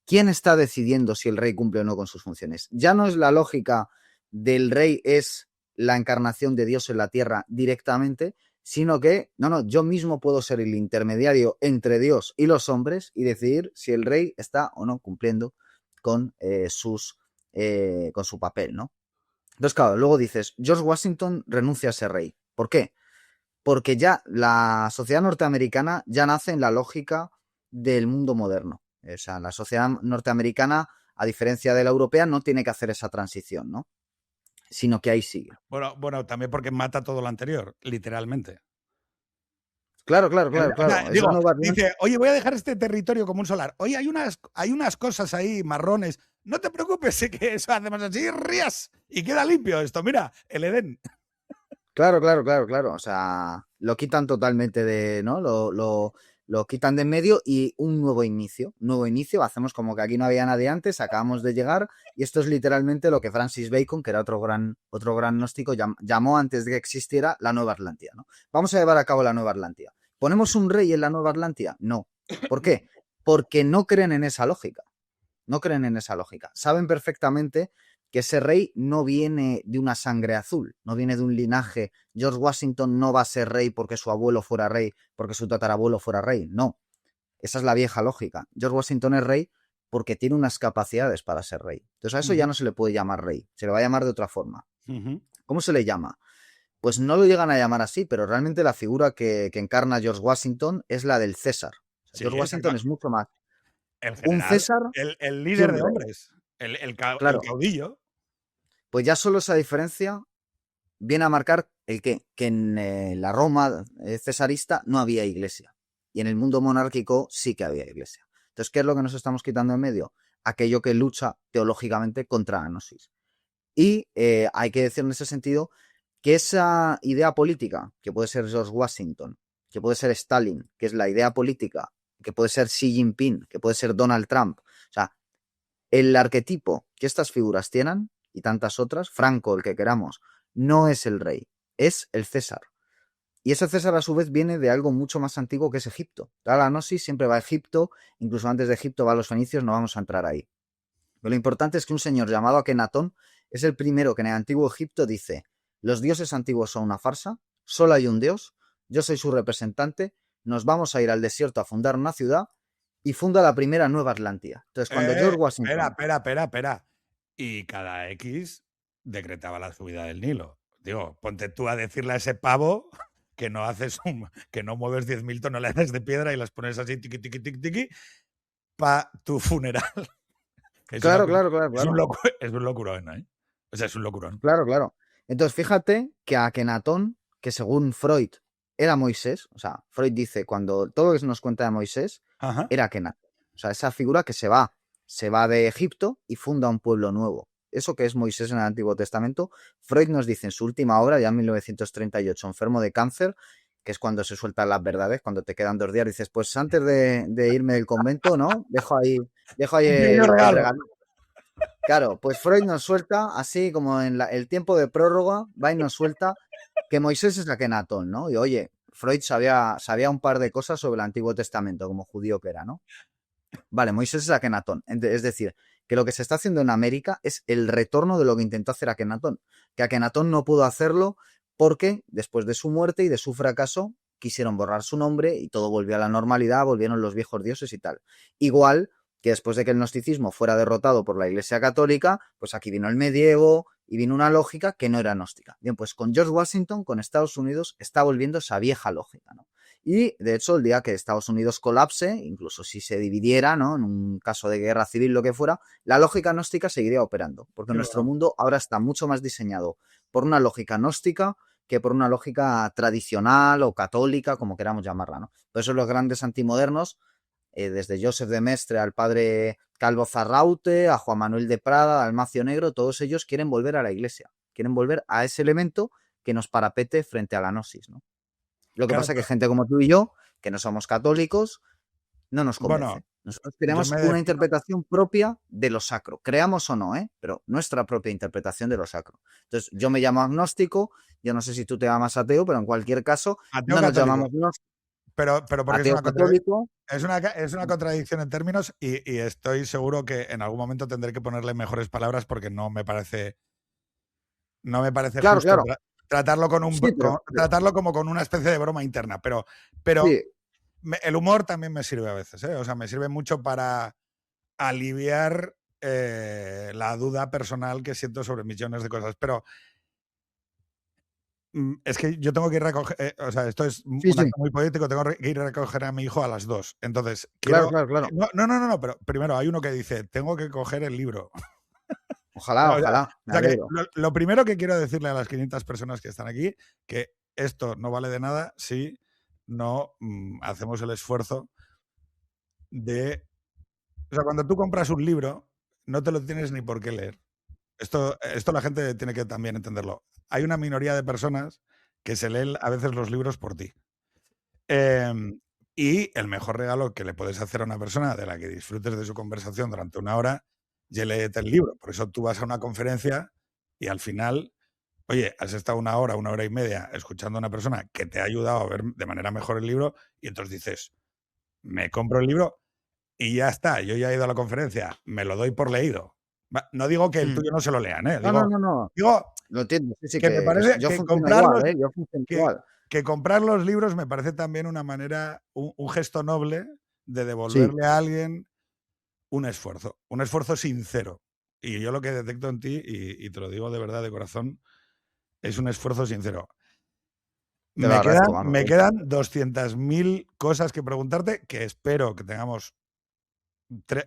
¿quién está decidiendo si el rey cumple o no con sus funciones? Ya no es la lógica del rey es la encarnación de Dios en la tierra directamente, sino que, no, no, yo mismo puedo ser el intermediario entre Dios y los hombres y decidir si el rey está o no cumpliendo con, con su papel, ¿no? Entonces, claro, luego dices, George Washington renuncia a ser rey. ¿Por qué? Porque ya la sociedad norteamericana ya nace en la lógica del mundo moderno. O sea, la sociedad norteamericana, a diferencia de la europea, no tiene que hacer esa transición, ¿no? sino que ahí sigue. Bueno, también porque mata todo lo anterior, literalmente. Claro, claro, O claro, sea, claro. Es la digo, nueva Atlantia. dice, oye, voy a dejar este territorio como un solar. Oye, hay unas cosas ahí marrones. No te preocupes, sé que eso hacemos así, rías, y queda limpio esto. Mira, el Edén. Claro, claro, claro, claro. O sea, lo quitan totalmente de, ¿no? Lo quitan de en medio y un nuevo inicio. Un nuevo inicio. Hacemos como que aquí no había nadie antes, acabamos de llegar. Y esto es literalmente lo que Francis Bacon, que era otro gran gnóstico, llamó antes de que existiera la Nueva Atlantia, ¿no? Vamos a llevar a cabo la Nueva Atlantia. ¿Ponemos un rey en la Nueva Atlantia? No. ¿Por qué? Porque no creen en esa lógica. No creen en esa lógica. Saben perfectamente que ese rey no viene de una sangre azul, no viene de un linaje. George Washington no va a ser rey porque su abuelo fuera rey, porque su tatarabuelo fuera rey. No, esa es la vieja lógica. George Washington es rey porque tiene unas capacidades para ser rey. Entonces a eso ya no se le puede llamar rey, se le va a llamar de otra forma. ¿Cómo se le llama? Pues no lo llegan a llamar así, pero realmente la figura que encarna George Washington es la del César. O sea, Sí, George Washington es mucho más. el Un general, César el que líder un de rey. hombres, el Claro, caudillo. pues ya solo esa diferencia viene a marcar el que en la Roma cesarista no había iglesia y en el mundo monárquico sí que había iglesia. Entonces, ¿qué es lo que nos estamos quitando en medio? Aquello que lucha teológicamente contra la gnosis. Y hay que decir en ese sentido que esa idea política, que puede ser George Washington, que puede ser Stalin, que es la idea política, que puede ser Xi Jinping, que puede ser Donald Trump, o sea, el arquetipo que estas figuras tienen y tantas otras, Franco, el que queramos, no es el rey, es el César. Y ese César a su vez viene de algo mucho más antiguo que es Egipto. La gnosis siempre va a Egipto, incluso antes de Egipto va a los fenicios, no vamos a entrar ahí. Pero lo importante es que un señor llamado Akenatón es el primero que en el antiguo Egipto dice: los dioses antiguos son una farsa, solo hay un dios, yo soy su representante, nos vamos a ir al desierto a fundar una ciudad, y funda la primera Nueva Atlantia. Entonces, cuando George Washington... Espera. Y cada X decretaba la subida del Nilo. Digo, ponte tú a decirle a ese pavo que no haces que no mueves 10.000 toneladas de piedra y las pones así tiqui, tiqui, tiqui, tiqui, para tu funeral. Claro, claro, claro, Es un, claro. es un locurón, ¿eh? O sea, es un locurón. Claro, claro. Entonces, fíjate que Akenatón, que según Freud era Moisés, o sea, Freud dice, cuando todo lo que nos cuenta de Moisés, Ajá. era Akenatón. O sea, esa figura que se va de Egipto y funda un pueblo nuevo. Eso que es Moisés en el Antiguo Testamento, Freud nos dice en su última obra, ya en 1938, enfermo de cáncer, que es cuando se sueltan las verdades, cuando te quedan 2 días, dices, pues antes de irme del convento, ¿no? Dejo ahí Un pequeño el regalo. regalo. Claro, pues Freud nos suelta, así como en el tiempo de prórroga, va y nos suelta que Moisés es Akenatón, ¿no? Y oye, Freud sabía un par de cosas sobre el Antiguo Testamento, como judío que era, ¿no? Vale, Moisés es Akenatón. Es decir, que lo que se está haciendo en América es el retorno de lo que intentó hacer Akenatón. Que Akenatón no pudo hacerlo porque después de su muerte y de su fracaso quisieron borrar su nombre y todo volvió a la normalidad, volvieron los viejos dioses y tal. Igual que después de que el gnosticismo fuera derrotado por la Iglesia Católica, pues aquí vino el medievo y vino una lógica que no era gnóstica. Bien, pues con George Washington, con Estados Unidos, está volviendo esa vieja lógica, ¿no? Y de hecho, el día que Estados Unidos colapse, incluso si se dividiera, ¿no? En un caso de guerra civil, lo que fuera, la lógica gnóstica seguiría operando, porque nuestro mundo ahora está mucho más diseñado por una lógica gnóstica que por una lógica tradicional o católica, como queramos llamarla, ¿no? Por eso los grandes antimodernos, desde Joseph de Maistre al padre Calvo Zarraute, a Juan Manuel de Prada, al Macio Negro, todos ellos quieren volver a la iglesia, quieren volver a ese elemento que nos parapete frente a la gnosis, ¿no? Lo que Claro, pasa es que pero, gente como tú y yo, que no somos católicos, no nos bueno, convence. Nosotros yo queremos me una defino. interpretación propia de lo sacro, creamos o no, pero nuestra propia interpretación de lo sacro. Entonces, yo me llamo agnóstico, yo no sé si tú te llamas ateo, pero en cualquier caso, Ateo no nos católico. llamamos Pero porque ateo católico. es una contradicción en términos y estoy seguro que en algún momento tendré que ponerle mejores palabras porque no me parece Claro, justo claro. tratarlo Sí, tratarlo como con una especie de broma interna. Pero sí, el humor también me sirve a veces, ¿eh? O sea, me sirve mucho para aliviar la duda personal que siento sobre millones de cosas. Pero es que yo tengo que ir a recoger, o sea, esto es sí, un sí. acto muy político, tengo que ir a recoger a mi hijo a las 2. Entonces, Claro, quiero... claro, claro. No, pero primero hay uno que dice, tengo que coger el libro. Ojalá, O sea, ojalá, o me sea que alegro. lo primero que quiero decirle a las 500 personas que están aquí, que esto no vale de nada si no hacemos el esfuerzo de... O sea, cuando tú compras un libro, no te lo tienes ni por qué leer. Esto la gente tiene que también entenderlo. Hay una minoría de personas que se leen a veces los libros por ti. Y el mejor regalo que le puedes hacer a una persona de la que disfrutes de su conversación durante una hora, ya léete el libro. Por eso tú vas a una conferencia y al final, oye, has estado una hora y media escuchando a una persona que te ha ayudado a ver de manera mejor el libro y entonces dices, me compro el libro y ya está. Yo ya he ido a la conferencia, me lo doy por leído. No digo que el Mm. tuyo no se lo lean, ¿eh? No, no, Digo, no, no. digo Lo entiendo. Sí, sí, que me que parece yo que funciono igual, ¿eh? Yo funciono que, igual. que comprar los libros me parece también una manera, un gesto noble de Sí, devolverle a alguien un esfuerzo sincero. Y yo lo que detecto en ti, y te lo digo de verdad, de corazón, es un esfuerzo sincero. te lo agradezco, Marco. Me quedan 200.000 cosas que preguntarte, que espero que tengamos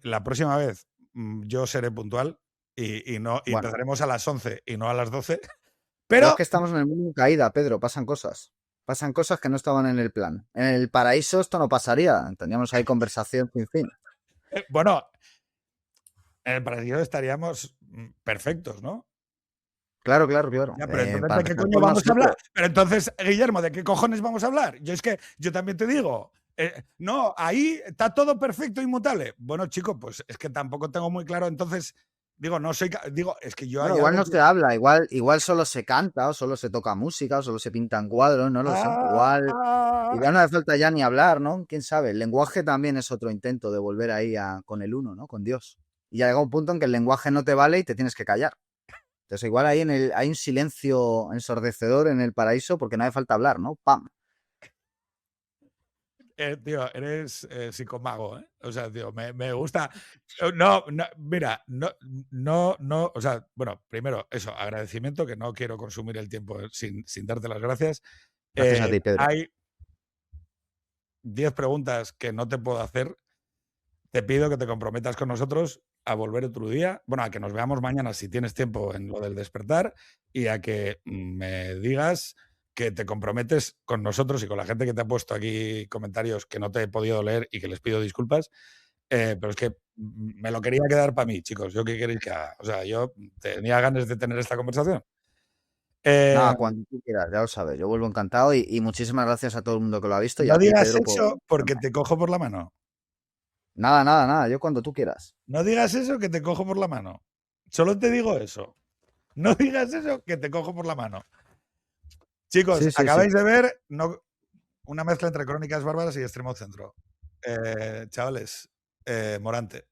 la próxima vez. Yo seré puntual y no y Bueno, empezaremos a las 11 y no a las 12. pero es Pero que estamos en el mundo en caída, Pedro. Pasan cosas. Pasan cosas que no estaban en el plan. En el paraíso esto no pasaría. Teníamos ahí conversación sin fin. bueno, en el paraíso estaríamos perfectos, ¿no? Claro, claro, claro. Ya, pero entonces, Para ¿de qué empezar coño por vamos a hablar? nosotros. Pero entonces, Guillermo, ¿de qué cojones vamos a hablar? Yo es que, yo también te digo, no, ahí está todo perfecto, inmutable. Bueno, chico, pues es que tampoco tengo muy claro, entonces, digo, no soy, digo, es que yo Bueno, hay igual algo no que... se habla, igual solo se canta, o solo se toca música, o solo se pintan cuadros, no lo sé. Igual no hace falta ya ni hablar, ¿no? Quién sabe. El lenguaje también es otro intento de volver ahí con el uno, ¿no? Con Dios. Y ya llega un punto en que el lenguaje no te vale y te tienes que callar. Entonces, igual ahí hay un silencio ensordecedor en el paraíso porque no hace falta hablar, ¿no? ¡Pam! Tío, eres psicomago, ¿eh? O sea, tío, me gusta. No, no, mira, no, o sea, bueno, primero, eso, agradecimiento, que no quiero consumir el tiempo sin darte las gracias. Gracias a ti, Pedro. Hay 10 preguntas que no te puedo hacer. Te pido que te comprometas con nosotros a volver otro día, bueno, a que nos veamos mañana si tienes tiempo en lo del despertar y a que me digas que te comprometes con nosotros y con la gente que te ha puesto aquí comentarios que no te he podido leer y que les pido disculpas, pero es que me lo quería quedar para mí, chicos. ¿Yo qué queréis que haga? O sea, yo tenía ganas de tener esta conversación. Eh, Nada, cuando tú quieras, ya lo sabes. Yo vuelvo encantado y muchísimas gracias a todo el mundo que lo ha visto y no a ti, digas Pedro, por... eso porque te cojo por la mano. Nada, nada, nada. Yo cuando tú quieras. No digas eso que te cojo por la mano. Solo te digo eso. No digas eso que te cojo por la mano. Chicos, Sí, sí, sí. acabáis de ver una mezcla entre Crónicas Bárbaras y Extremo Centro. Chavales, Morante,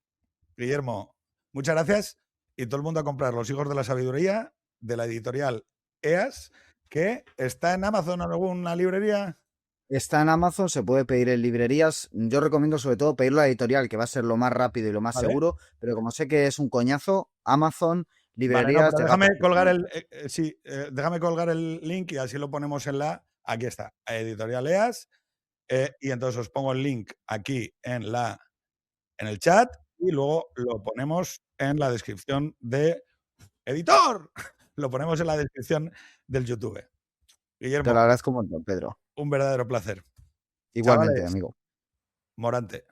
Guillermo, muchas gracias. Y todo el mundo a comprar Los Hijos de la Sabiduría de la editorial EAS, que está en Amazon o en alguna librería. Está en Amazon, se puede pedir en librerías. Yo recomiendo sobre todo pedirlo a la editorial, que va a ser lo más rápido y lo más ¿Vale? seguro, pero como sé que es un coñazo, Amazon, Vale, no, librerías, pero llega déjame colgar perfectamente. déjame colgar el link y así lo ponemos en aquí está, editorial EAS. Y entonces os pongo el link aquí en el chat y luego lo ponemos en la descripción de editor. Lo ponemos en la descripción del YouTube. Te lo Guillermo, agradezco un montón, Pedro. un verdadero placer. Igualmente, Chavales, amigo. Morante.